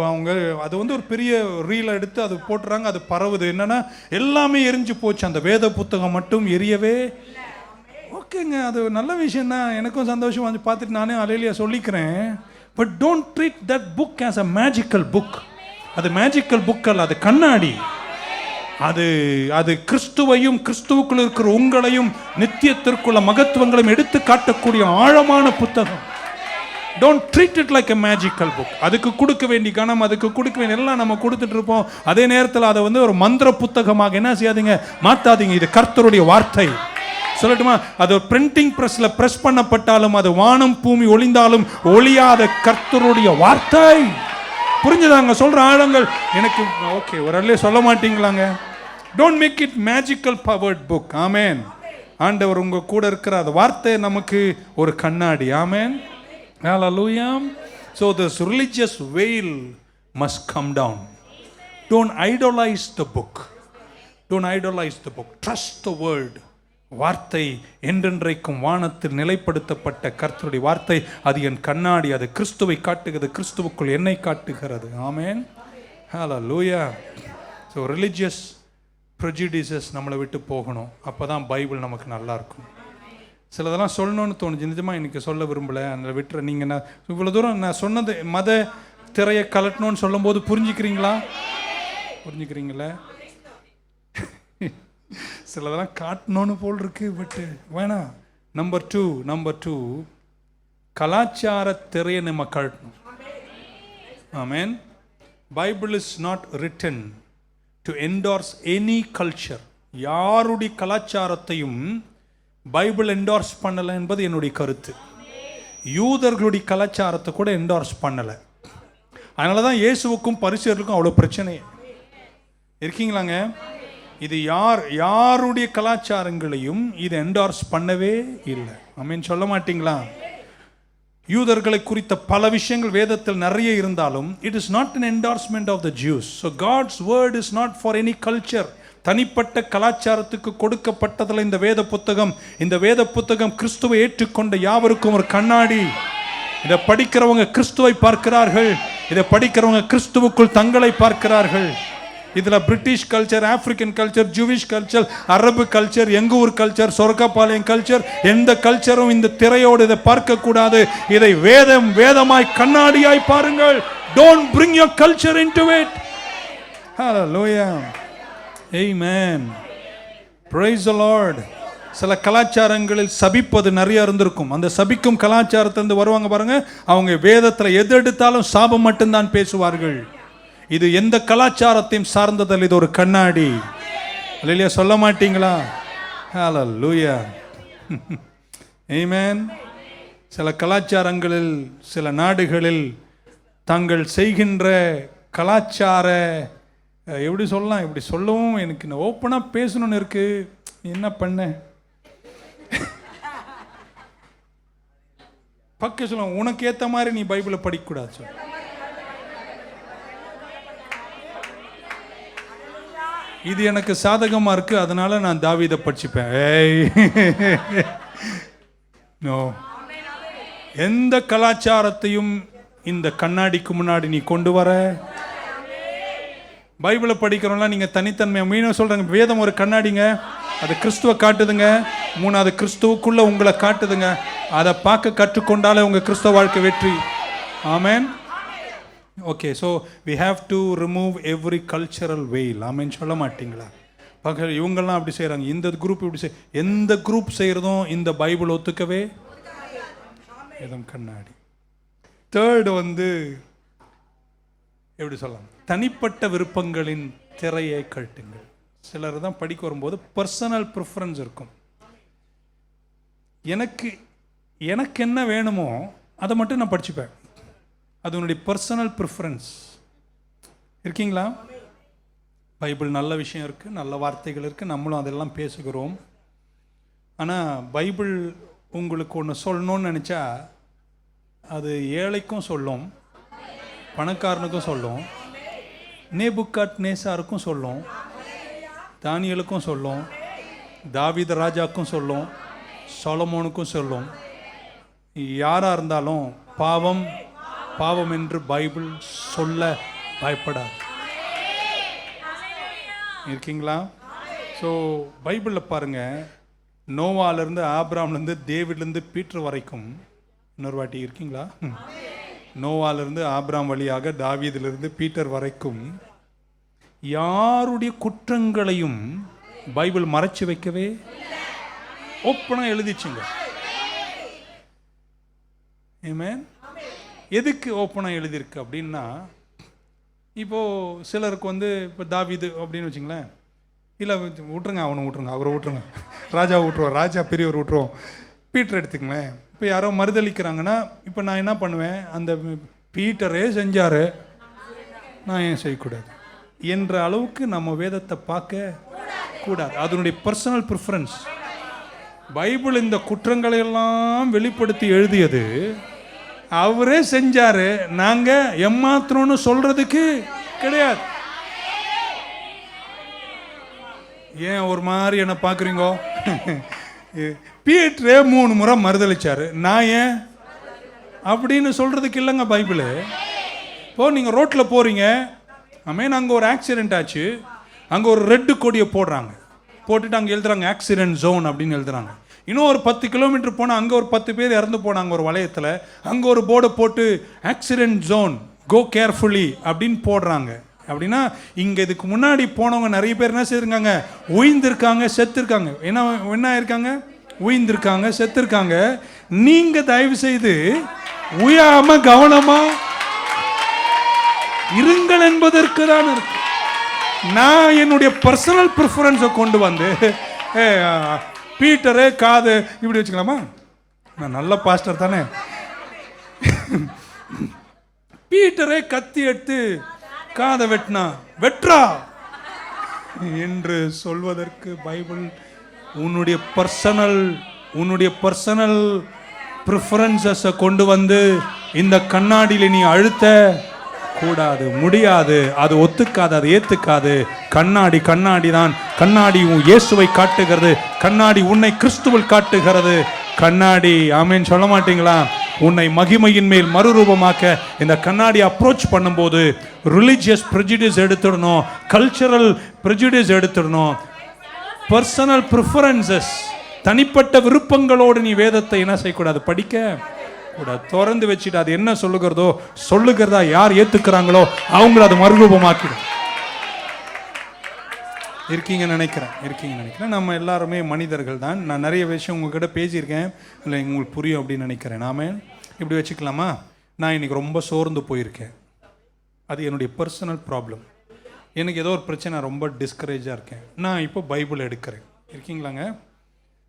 அவங்க அது வந்து ஒரு பெரிய ரீலை எடுத்து அது போட்டுறாங்க, அது பரவுது. என்னன்னா எல்லாமே எரிஞ்சு போச்சு, அந்த வேத புத்தகம் மட்டும் எரியவே. ஓகேங்க, அது நல்ல விஷயம் தான், எனக்கும் சந்தோஷம் வந்து பார்த்துட்டு நானே அலையிலேயே சொல்லிக்கிறேன். But don't treat that book as a magical book. அது மேஜிக்கல் புக் அல்ல, அது கண்ணாடி. அது கிறிஸ்துவையும் கிறிஸ்துவுக்குள் இருக்கிற உங்களையும் நித்தியத்திற்குள்ள மகத்துவங்களையும் எடுத்து காட்டக்கூடிய ஆழமான புத்தகம். Don't treat it like a magical book. அதுக்கு கொடுக்க வேண்டிய கணம், அதுக்கு கொடுக்க வேண்டிய எல்லாம் நம்ம கொடுத்துட்டு இருப்போம். அதே நேரத்தில் அதை வந்து ஒரு மந்திர புத்தகமாக என்ன செய்யாதீங்க, மாத்தாதீங்க. இது கர்த்தருடைய வார்த்தை. சொல்லட்டுமா? அது பிரிண்டிங் பிரஸ்ல பிரஸ் பண்ணப்பட்டாலும், அது வானம் பூமி ஒளிந்தாலும் ஒளியாத கர்த்தருடைய வார்த்தை. புரிஞ்சுதாங்க சொல்ற ஆழங்கள்? எனக்கு ஓகே, ஒரு அல்லே சொல்ல மாட்டீங்களாங்க? Don't make it magical powered book. Amen. ஆண்டவர் உங்க கூட இருக்கிற அந்த வார்த்தை நமக்கு ஒரு கண்ணாடி. ஆமேன். ஹல்லேலூயா. So this religious veil must come down. Don't idolize the book. Don't idolize the book. Trust the word. வார்த்தை என்றென்றைக்கும் வானத்தில் நிலைப்படுத்தப்பட்ட கர்த்தருடைய வார்த்தை. அது என் கண்ணாடி. அது கிறிஸ்துவை காட்டுகிறது, கிறிஸ்துவுக்குள் என்னை காட்டுகிறது. ஆமென். ஹல்லேலூயா. ஸோ ரிலிஜியஸ் ப்ரெஜுடிசஸ் நம்மளை விட்டு போகணும். அப்போ தான் பைபிள் நமக்கு நல்லா இருக்கும். சிலதெல்லாம் சொல்லணும்னு தோணுச்சு, நிஜமாக இன்றைக்கி சொல்ல விரும்பலை, அதில் விட்டுற. நீங்கள் நான் இவ்வளோ தூரம் நான் சொன்னது மத திரையை கலட்டணும்னு சொல்லும்போது புரிஞ்சுக்கிறீங்களா? புரிஞ்சுக்கிறீங்களா? சிலதெல்லாம் காட்டணும்னு போல் இருக்கு, பட்டு வேணாம். நம்பர் டூ கலாச்சார திரையை நம்ம கழட்டணும். Amen. Bible is not written to endorse any culture. யாருடைய கலாச்சாரத்தையும் பைபிள் என்டார்ஸ் பண்ணலை என்பது என்னுடைய கருத்து. யூதர்களுடைய கலாச்சாரத்தை கூட என்டார்ஸ் பண்ணலை. அதனால தான் இயேசுவுக்கும் பரிசேயருக்கும் அவ்வளோ பிரச்சனை. இருக்கீங்களாங்க? இது யாருடைய கலாச்சாரங்களையும் இது என்டார்ஸ் பண்ணவே இல்லை. ஆமென் சொல்ல மாட்டீங்களா? யூதர்களை குறித்த பல விஷயங்கள் வேதத்தில் நிறைய இருந்தாலும் it is not an endorsement of the Jews. So God's word is not for any culture. தனிப்பட்ட கலாச்சாரத்துக்கு கொடுக்கப்பட்டதில் இந்த வேத புத்தகம் கிறிஸ்துவை ஏற்றுக்கொண்ட யாவருக்கும் ஒரு கண்ணாடி. இதை படிக்கிறவங்க கிறிஸ்துவை பார்க்கிறார்கள், இதை படிக்கிறவங்க கிறிஸ்துவுக்குள் தங்களை பார்க்கிறார்கள். இதுல British culture, African culture, Jewish culture, அரபு கல்ச்சர், எங்க ஊர் கல்ச்சர், சொர்க்கப்பாளையம் கல்ச்சர், எந்த கல்ச்சரும் இந்த திரையோடு இதை பார்க்க கூடாது. இதை வேதமாய் கண்ணாடியாய் பாருங்கள். Don't bring your culture into it. Hallelujah. Amen. Praise the Lord. சில கலாச்சாரங்களில் சபிப்பது நிறைய இருந்திருக்கும். அந்த சபிக்கும் கலாச்சாரத்திலிருந்து வருவாங்க பாருங்க, அவங்க வேதத்தில் எது எடுத்தாலும் சாபம் மட்டும்தான் பேசுவார்கள். இது எந்த கலாச்சாரத்தையும் சார்ந்ததில் இது ஒரு கண்ணாடி. அல்லேலூயா சொல்ல மாட்டீங்களா? ஹல்லேலூயா. ஆமென். சில கலாச்சாரங்களில், சில நாடுகளில் தாங்கள் செய்கின்ற கலாச்சார எப்படி சொல்லலாம், இப்படி சொல்லவும் எனக்கு ஓப்பனாக பேசணும்னு இருக்கு. என்ன பண்ண பக்க சொல்லுவோம், உனக்கு ஏற்ற மாதிரி நீ பைபிளை படிக்கக்கூடாது சொல். இது எனக்கு சாதகமாக இருக்கு, அதனால நான் தாவீதை படிச்சுப்பேன். நோ, எந்த கலாச்சாரத்தையும் இந்த கண்ணாடிக்கு முன்னாடி நீ கொண்டு வர. பைபிளை படிக்கிறோம்லாம் நீங்கள் தனித்தன்மையாக மீண்டும் சொல்கிறாங்க. வேதம் ஒரு கண்ணாடிங்க, அது கிறிஸ்துவை காட்டுதுங்க. மூணாவது கிறிஸ்துவுக்குள்ள உங்களை காட்டுதுங்க. அதை பார்க்க கற்றுக்கொண்டாலே உங்கள் கிறிஸ்துவ வாழ்க்கை வெற்றி. Amen. Okay, so we have to remove every cultural veil. Amen சொல்ல மாட்டீங்களா? பார்க்க இவங்கெல்லாம் அப்படி செய்கிறாங்க, இந்த குரூப் இப்படி எந்த குரூப் செய்கிறதும் இந்த பைபிள் ஒத்துக்கவே வேதம் கண்ணாடி. தேர்டு எப்படி சொல்லலாம், தனிப்பட்ட விருப்பங்களின் திரையை கட்டுங்கள். சிலர் தான் படிக்க வரும்போது பர்சனல் ப்ரிஃபரன்ஸ் இருக்கும். எனக்கு என்ன வேணுமோ அதை மட்டும் நான் படிச்சுப்பேன். அது உன்னுடைய பர்சனல் ப்ரிஃபரன்ஸ். இருக்கீங்களா? பைபிள் நல்ல விஷயம் இருக்குது, நல்ல வார்த்தைகள் இருக்குது, நம்மளும் அதெல்லாம் பேசுகிறோம். ஆனால் பைபிள் உங்களுக்கு ஒன்று சொல்லணும்னு நினச்சா அது ஏழைக்கும் சொல்லும், பணக்காரனுக்கும் சொல்லும், நேபுகாத்நேசாருக்கும் சொல்லும், தானியலுக்கும் சொல்லும், தாவீது ராஜாக்கும் சொல்லும், சொலமோனுக்கும் சொல்லும். யாராக இருந்தாலும் பாவம் என்று பைபிள் சொல்ல பயப்படாது. இருக்கீங்களா? ஸோ பைபிளில் பாருங்கள், நோவாலேருந்து, ஆபிரகாம்லேருந்து, டேவிட்லேருந்து, பீட்டர் வரைக்கும். இன்னொரு வாட்டி இருக்கீங்களா? நோவாலிருந்து ஆபிரகாம் வழியாக தாவீதிலிருந்து பீட்டர் வரைக்கும் யாருடைய குற்றங்களையும் பைபிள் மறைச்சு வைக்கவே ஓப்பனாக எழுதிச்சுங்க. ஆமென். எதுக்கு ஓப்பனாக எழுதியிருக்கு அப்படின்னா, இப்போது சிலருக்கு இப்போ தாவீது அப்படின்னு வச்சுங்களேன், இல்லை விட்டுருங்க, அவனை விட்டுருங்க, அவரை விட்டுருங்க, ராஜா விட்டுருவோம், ராஜா பெரியவர் விட்டுருவோம், பீட்டர் எடுத்துங்களேன். இப்போ யாரோ மறுதளிக்கிறாங்கன்னா, இப்போ நான் என்ன பண்ணுவேன், அந்த பீட்டரே செஞ்சார், நான் ஏன் செய்யக்கூடாது என்ற அளவுக்கு நம்ம வேதத்தை பார்க்க கூடாது. அதனுடைய பர்சனல் ப்ரிஃபரன்ஸ். பைபிள் இந்த குற்றங்களை எல்லாம் வெளிப்படுத்தி எழுதியது அவரே செஞ்சாரு, நாங்கள் ஏமாத்துறோன்னு சொல்றதுக்கு கிடையாது. ஏன் ஒரு மாதிரி என்ன பார்க்குறீங்கோ? பீட்டரே 3 முறை மறுதளிச்சாரு, நான் ஏன் அப்படின்னு சொல்றதுக்கு இல்லைங்க பைபிள். இப்போ நீங்கள் ரோட்டில் போகிறீங்க, ஆமென், அங்கே ஒரு ஆக்சிடென்ட் ஆச்சு, அங்கே ஒரு ரெட்டு கொடியை போட்டுட்டு அங்கே எழுதுறாங்க ஆக்சிடென்ட் ஜோன் அப்படின்னு எழுதுறாங்க. இன்னும் ஒரு 10 கிலோமீட்டர் போனால் அங்கே ஒரு 10 பேர் இறந்து போனாங்க ஒரு வளையத்தில், அங்கே ஒரு போர்டை போட்டு ஆக்சிடென்ட் ஜோன், கோ கேர்ஃபுல்லி அப்படின்னு போடுறாங்க. அப்படின்னா இங்கே இதுக்கு முன்னாடி போனவங்க நிறைய பேர் என்ன செய்திருக்காங்க, உயிர்ந்திருக்காங்க, செத்துருக்காங்க. என்ன இருக்காங்க, உயிர்ந்திருக்காங்க, செத்துருக்காங்க. நீங்கள் தயவு செய்து உயாம கவனமா இருங்கள் என்பதற்கு தான் இருக்கு. நான் என்னுடைய பர்சனல் ப்ரிஃபரன்ஸை கொண்டு வந்து பீட்டரு காது இப்படி வச்சுக்கலாமா, நான் நல்ல பாஸ்டர் தானே, பீட்டரே கத்தி எடுத்து காதை வெட்றா என்று சொல்வதற்கு பைபிள் உன்னுடைய பர்சனல் ப்ரிஃபரன்ஸை கொண்டு வந்து இந்த கண்ணாடியில் நீ அழுத்த கூடாது, முடியாது, அது ஒத்துக்காது, அது ஏத்துக்காது. கண்ணாடி தான். கண்ணாடி இயேசுவை காட்டுகிறது, கண்ணாடி உன்னை கிறிஸ்துவில் காட்டுகிறது. கண்ணாடி, ஆமென் சொல்ல மாட்டீங்களா? உன்னை மகிமையின் மேல் மறுரூபமாக்க இந்த கண்ணாடி அப்ரோச் பண்ணும்போது ரிலிஜியஸ் ப்ரெஜுடிஸ் எடுத்துடணும், கல்ச்சரல் ப்ரெஜுடிஸ் எடுத்துடணும், பர்சனல் ப்ரிஃபரன்சஸ், தனிப்பட்ட விருப்பங்களோடு நீ வேதத்தை என்ன செய்யக்கூடாது, படிக்க கூடாது. திறந்து வச்சுட்டு அது என்ன சொல்லுகிறதா யார் ஏத்துக்கிறாங்களோ அவங்கள அது மறுரூபமாக்கிடும். இருக்கீங்கன்னு நினைக்கிறேன். நம்ம எல்லாருமே மனிதர்கள் தான். நான் நிறைய விஷயம் உங்ககிட்ட பேசியிருக்கேன், இல்லை உங்களுக்கு புரியும் அப்படின்னு நினைக்கிறேன். நாம இப்படி வச்சுக்கலாமா, நான் இன்னைக்கு ரொம்ப சோர்ந்து போயிருக்கேன், அது என்னுடைய பர்சனல் ப்ராப்ளம். எனக்கு ஏதோ ஒரு பிரச்சனை, ரொம்ப டிஸ்கரேஜாக இருக்கேன். நான் இப்போ பைபிள் எடுக்கிறேன். இருக்கீங்களாங்க?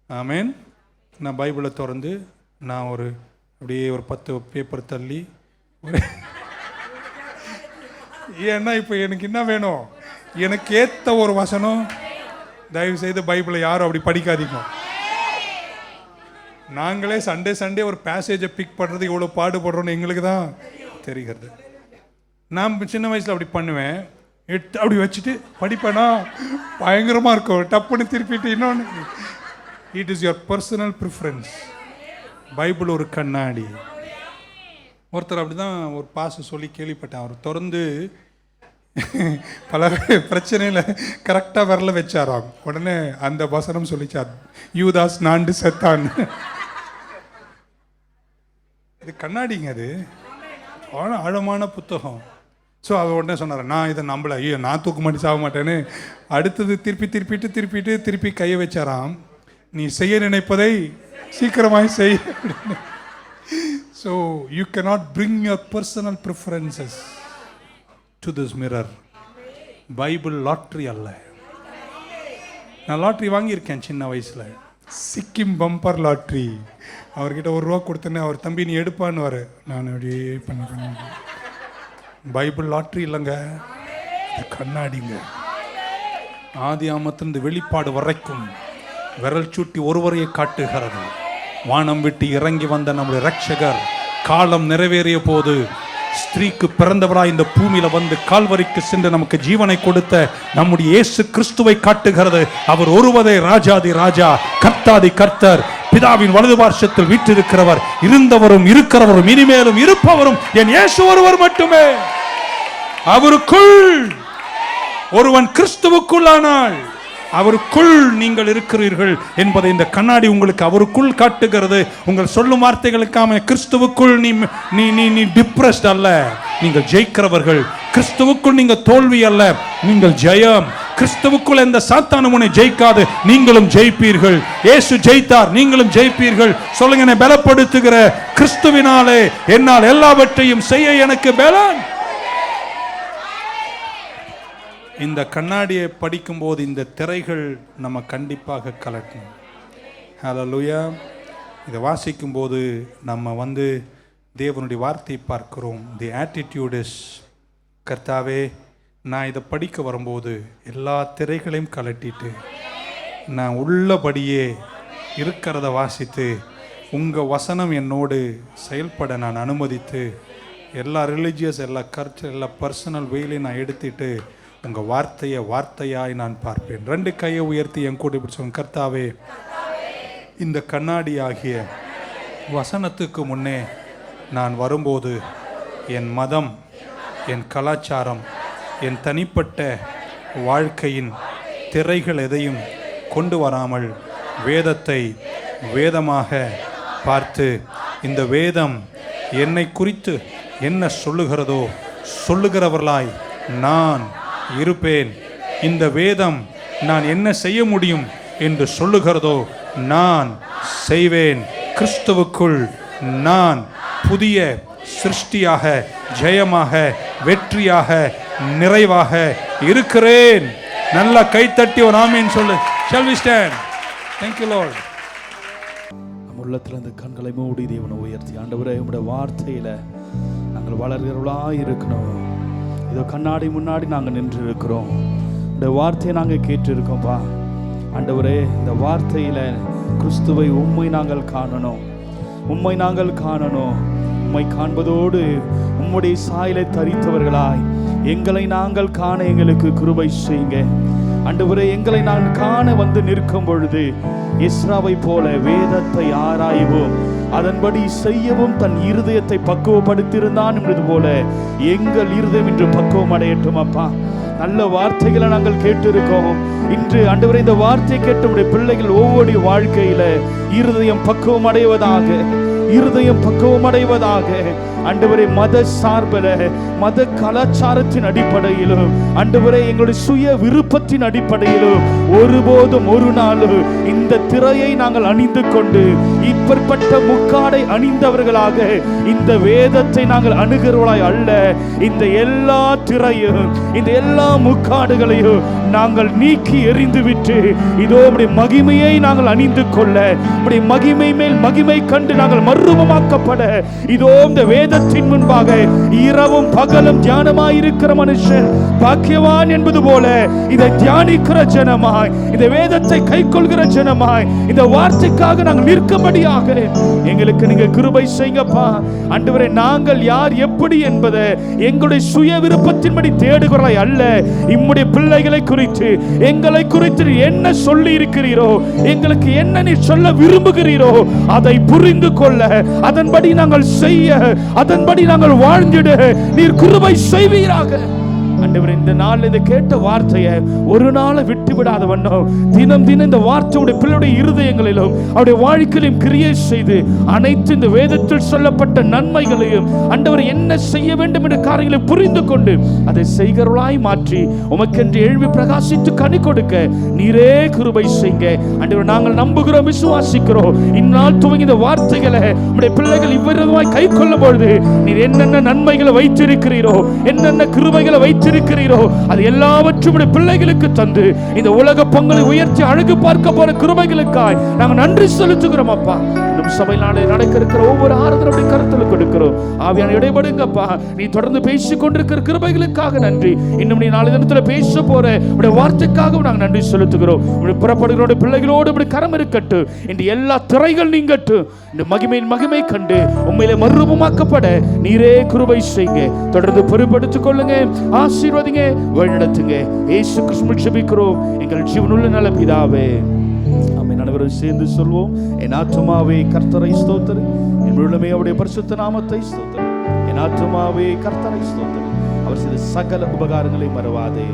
ஆமேன். நான் பைபிளை திறந்து நான் அப்படியே ஒரு 10 பேப்பர் தள்ளி ஏன்னா இப்போ எனக்கு என்ன வேணும், எனக்கு ஏற்ற ஒரு வசனம். தயவு செய்து பைபிளை யாரும் அப்படி படிக்காதீங்க. நாங்களே சண்டே ஒரு பேசேஜை பிக் பண்ணுறது எவ்வளோ பாடுபடுறோன்னு எங்களுக்கு தான் தெரிகிறது. நான் சின்ன வயசில் அப்படி பண்ணுவேன், அப்படி வச்சுட்டு படிப்பேனா பயங்கரமாக இருக்கும், டப்புன்னு திருப்பிட்டு இன்னொன்று. It is your personal preference. Bible ஒரு கண்ணாடி. ஒருத்தர் அப்படி தான் ஒரு பாச சொல்லி கேள்விப்பட்டேன். அவர் திறந்து பல பிரச்சனையில் கரெக்டாக விரல வச்சாராம். உடனே அந்த வசனம் சொல்லிச்சார், யூதாஸ் நாண்டு செத்தான். இது கண்ணாடிங்க, அது ஆழமான புத்தகம். ஸோ அவர் உடனே சொன்னார், நான் இதை நம்பலை, ஐயோ நான் தூக்க மாட்டி சாக மாட்டேன்னு. அடுத்தது திருப்பி கையை வச்சாராம், நீ செய்ய நினைப்பதை சீக்கிரமாய் செய். So you cannot bring your personal preferences to this mirror. Bible lottery அல்ல. நான் லாட்ரி வாங்கியிருக்கேன் சின்ன வயசில், சிக்கிம் பம்பர் லாட்ரி. அவர்கிட்ட ₹1 கொடுத்தேன்னு அவர் தம்பி நீ எடுப்பான்னு வர, நான் அப்படியே பண்ண. பைபிள் லாட்ரி இல்லைங்க, கண்ணாடிங்க. ஆதி ஆமத்திலிருந்து வெளிப்பாடு வரைக்கும் விரல் சூட்டி ஒருவரையே காட்டுகிறது. வானம் விட்டு இறங்கி வந்த நம்முடைய ரட்சகர் காலம் நிறைவேறிய போது ஸ்திரீக்கு பிறந்தவராய் இந்த பூமியில வந்து கால்வரிக்கு சென்று நமக்கு ஜீவனை கொடுத்த நம்முடைய இயேசு கிறிஸ்துவை காட்டுகிறது. அவர் ஒருவரே ராஜாதி ராஜா, கர்த்தாதி கர்த்தர், பிதாவின் வலது பார்சத்தில் வீற்றிருக்கிறவர், இருந்தவரும் இருக்கிறவரும் இனிமேலும் இருப்பவரும் என் இயேசு ஒருவர் மட்டுமே. அவருக்குள் ஒருவன் கிறிஸ்துவுக்குள்ளானால் அவருக்குள் நீங்கள் இருக்கிறீர்கள் என்பதை இந்த கண்ணாடி உங்களுக்கு அவருக்குள் காட்டுகிறது. உங்கள் சொல்லும் வார்த்தைகளுக்காக கிறிஸ்துவுக்குள் நீ டிப்ரெஸ்ட் அல்ல, நீங்கள் ஜெயிக்கிறவர்கள். கிறிஸ்துவுக்குள் நீங்க தோல்வி அல்ல, நீங்கள் ஜெயம். கிறிஸ்துவுக்குள் எந்த சாத்தானும் உன்னை ஜெயிக்காது, நீங்களும் ஜெயிப்பீர்கள். இயேசு ஜெயித்தார், நீங்களும் ஜெயிப்பீர்கள். சொல்லுங்க, என்னை பலப்படுத்துகிற கிறிஸ்துவினாலே என்னால் எல்லாவற்றையும் செய்ய எனக்கு பலன். இந்த கண்ணாடியை படிக்கும்போது இந்த திரைகள் நம்ம கண்டிப்பாக கலட்டணும். ஹல்லேலூயா. இதை வாசிக்கும்போது நம்ம தேவனுடைய வார்த்தையை பார்க்கிறோம். தி ஆட்டிடியூட் இஸ், கர்த்தாவே நான் இதை படிக்க வரும்போது எல்லா திரைகளையும் கலட்டிட்டு நான் உள்ளபடியே இருக்கிறத வாசித்து உங்கள் வசனம் என்னோடு செயல்பட நான் அனுமதித்து எல்லா ரிலீஜியஸ், எல்லா கல்ச்சர், எல்லா பர்சனல் வேலையும் நான் எடுத்துட்டு உங்கள் வார்த்தையாய் நான் பார்ப்பேன். 2 கையை உயர்த்தி என் கூட இப்படி சொல்லுங்க, கர்த்தாவே இந்த கண்ணாடி ஆகிய வசனத்துக்கு முன்னே நான் வரும்போது என் மதம், என் கலாச்சாரம், என் தனிப்பட்ட வாழ்க்கையின் திரைகள் எதையும் கொண்டு வராமல் வேதத்தை வேதமாக பார்த்து இந்த வேதம் என்னை குறித்து என்ன சொல்லுகிறதோ சொல்லுகிறவர்களாய் நான் இருப்பேன். இந்த வேதம் நான் என்ன செய்ய முடியும் என்று சொல்லுகிறதோ நான் செய்வேன். கிறிஸ்துவுக்குள் நான் புதிய சிருஷ்டியாக, ஜெயமாக, வெற்றியாக, நிறைவாக இருக்கிறேன். நல்லா கைத்தட்டி ஒரு ஆமீன் சொல்லு. Shall we stand? Thank you Lord. நம் உள்ளத்திலிருந்து கண்களை மூடி தேவனை உயர்த்தி, ஆண்டவரே உம்முடைய வார்த்தையில நாங்கள் வளர்கிறவர்களாய் இருக்கணும். இதோ கண்ணாடி முன்னாடி நாங்கள் நின்று இருக்கிறோம், இந்த வார்த்தையை நாங்கள் கேட்டிருக்கோம்ப்பா. ஆண்டவரே இந்த வார்த்தையில கிறிஸ்துவை உம்மை நாங்கள் காணணும், உம்மை காண்பதோடு உம்முடைய சாயலை தரித்தவர்களாய் எங்களை நாங்கள் காண எங்களுக்கு கிருபை செய்யுங்க. ஆண்டவரே எங்களை நான் காண நிற்கும் பொழுது இஸ்ராவை போல வேதத்தை ஆராய்வோம், அதன்படி செய்யவும் தன் இருதயத்தை பக்குவப்படுத்தியிருந்தான் என்பது போல எங்கள் இருதயம் இன்று பக்குவம் அடையட்டும் அப்பா. நல்ல வார்த்தைகளை நாங்கள் கேட்டிருக்கோம். இன்று ஆண்டவரே இந்த வார்த்தை கேட்ட பிள்ளைகள் ஒவ்வொரு வாழ்க்கையில இருதயம் பக்குவம் அடைவதாக, இருதயம் பக்குவம் அடைவதாக. ஆண்டவரே மத சார்பில், மத கலாச்சாரத்தின் அடிப்படையிலும், ஆண்டவரே எங்களுடைய சுய விருப்பத்தின் அடிப்படையிலும் ஒருபோதும் ஒரு நாளும் இந்த திரையை நாங்கள் அணிந்து கொண்டு இப்படிப்பட்ட முக்காடை அணிந்தவர்களாக இந்த வேதத்தை நாங்கள் அணுகிறவர்களாய் அல்ல. இந்த எல்லா திரையும், இந்த எல்லா முக்காடுகளையும் நாங்கள் நீக்கி எறிந்து விட்டு இதோ உம்முடைய மகிமையை நாங்கள் அணிந்து கொள்ள, உம்முடைய மகிமை மேல் மகிமை கண்டு நாங்கள் மறுரூபமாக்கப்பட இதோ இந்த வேதத்தின் முன்பாக இரவும் பகலும் தியானமாயிருக்கிற மனுஷன் பாக்கியவான் என்பது போல இதை தியானிக்கிற ஜனமாய், இந்த வேதத்தை கைக்கொள்கிற ஜனமாய், இந்த வார்த்தைக்காக நாங்கள் நிற்கும்படியாக எங்களுக்கு நீங்க கிருபை செய்யுங்கப்பா. ஆண்டவரே நாங்கள் யார் எப்படி என்பதை எங்களுடைய சுய விருப்பத்தின்படி தேடுகிறாய் அல்ல, இம்முடைய பிள்ளைகளை குறித்து, எங்களை குறித்து என்ன சொல்லி இருக்கிறீரோ, எங்களுக்கு என்ன நீ சொல்ல விரும்புகிறீரோ அதை புரிந்து கொள்ள, அதன்படி நாங்கள் செய்ய, அதன்படி நாங்கள் வாழ்ந்திட நீர் கிருபை செய்வீராக. ஆண்டவரே இந்த நாள் இந்த கேட்ட வார்த்தையை ஒரு நாளை விட்டு விடாத வண்ணம் தினம் தினம் இந்த வார்த்தையுடைய பிள்ளையுடைய இருதயங்களிலும் அவருடைய வாழ்க்கையிலும் கிரியை செய்து அனைத்து இந்த வேதத்தில் சொல்லப்பட்ட நன்மைகளையும் ஆண்டவர் என்ன செய்ய வேண்டும் என்ற காரியங்களை புரிந்து கொண்டு அதை செய்கிறவளாய் மாற்றி உமக்கென்று எழுவி பிரகாசித்து கனி கொடுக்க நீரே கிருபை செய்யுங்க. ஆண்டவர் நாங்கள் நம்புகிறோம், விசுவாசிக்கிறோம். இந்நாள் துவங்கி இந்த வார்த்தைகளை நம்முடைய பிள்ளைகள் இவ்விதமாய் கை கொள்ளும் பொழுது நீர் என்னென்ன நன்மைகளை வைத்திருக்கிறீரோ, என்னென்ன கிருபைகளை வைத்திருக்கிறீரோ அது எல்லாவற்றும் பிள்ளைகளுக்கு தந்து இந்த உலக பொங்கலை உயர்த்தி அழகு பார்க்க போற கிருபைகளுக்காய் நாங்கள் நன்றி செலுத்துகிறோம் அப்பா. சபையில் நாளை நடக்க இருக்கிற ஒவ்வொரு ஆறுதலுடைய கருத்தில் கொடுக்கிறோம். ஆவியான இடைபடுங்கப்பா, நீ தொடர்ந்து பேசிக் கொண்டிருக்கிற கிருபைகளுக்காக நன்றி. இன்னும் நீ நாளை தினத்தில் பேச போற உடைய வார்த்தைக்காகவும் நாங்கள் நன்றி செலுத்துகிறோம். புறப்படுகிற பிள்ளைகளோடு இப்படி கரம் இருக்கட்டு, இந்த எல்லா திரைகள் நீங்கட்டு, இந்த மகிமையின் மகிமை கண்டு உண்மையிலே மறுரூபமாக்கப்பட நீரே கிருபை செய்யுங்க. தொடர்ந்து பொறுப்படுத்திக் கொள்ளுங்க, ஆசீர்வதிங்க, வழிநடத்துங்க. இயேசு கிறிஸ்துவில் ஜெபிக்கிறோம் எங்கள் ஜீவனுள்ள நல்ல பிதாவே, ஆமென். அனைவரும் சேர்ந்து சொல்வோம். என் ஆத்துமாவே கர்த்தரை ஸ்தோத்திரி, என் முழுமே அவருடைய பரிசுத்த நாமத்தை ஸ்தோத்திரி. என் ஆத்துமாவே கர்த்தரை ஸ்தோத்திரி, அவர் செய்த சகல உபகாரங்களை மறவாதே.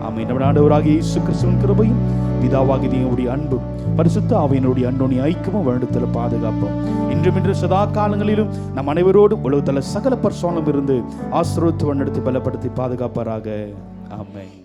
ஆமென். நம்முடைய ஆண்டவராகிய இயேசு கிறிஸ்துவின் கிருபையும் பிதாவாகிய தேவனுடைய அன்பும் பரிசுத்த ஆவியினுடைய அன்புடைய ஐக்கியமும் வருடத்தில் பாதுகாப்போம் இன்றும் இன்று சதா காலங்களிலும் நம் அனைவரோடும் உலகத்தில் சகல பரிசுத்தம் இருந்து ஆசீர்வதித்து வழிநடத்தி பலப்படுத்தி பாதுகாப்பாராக. ஆமென்.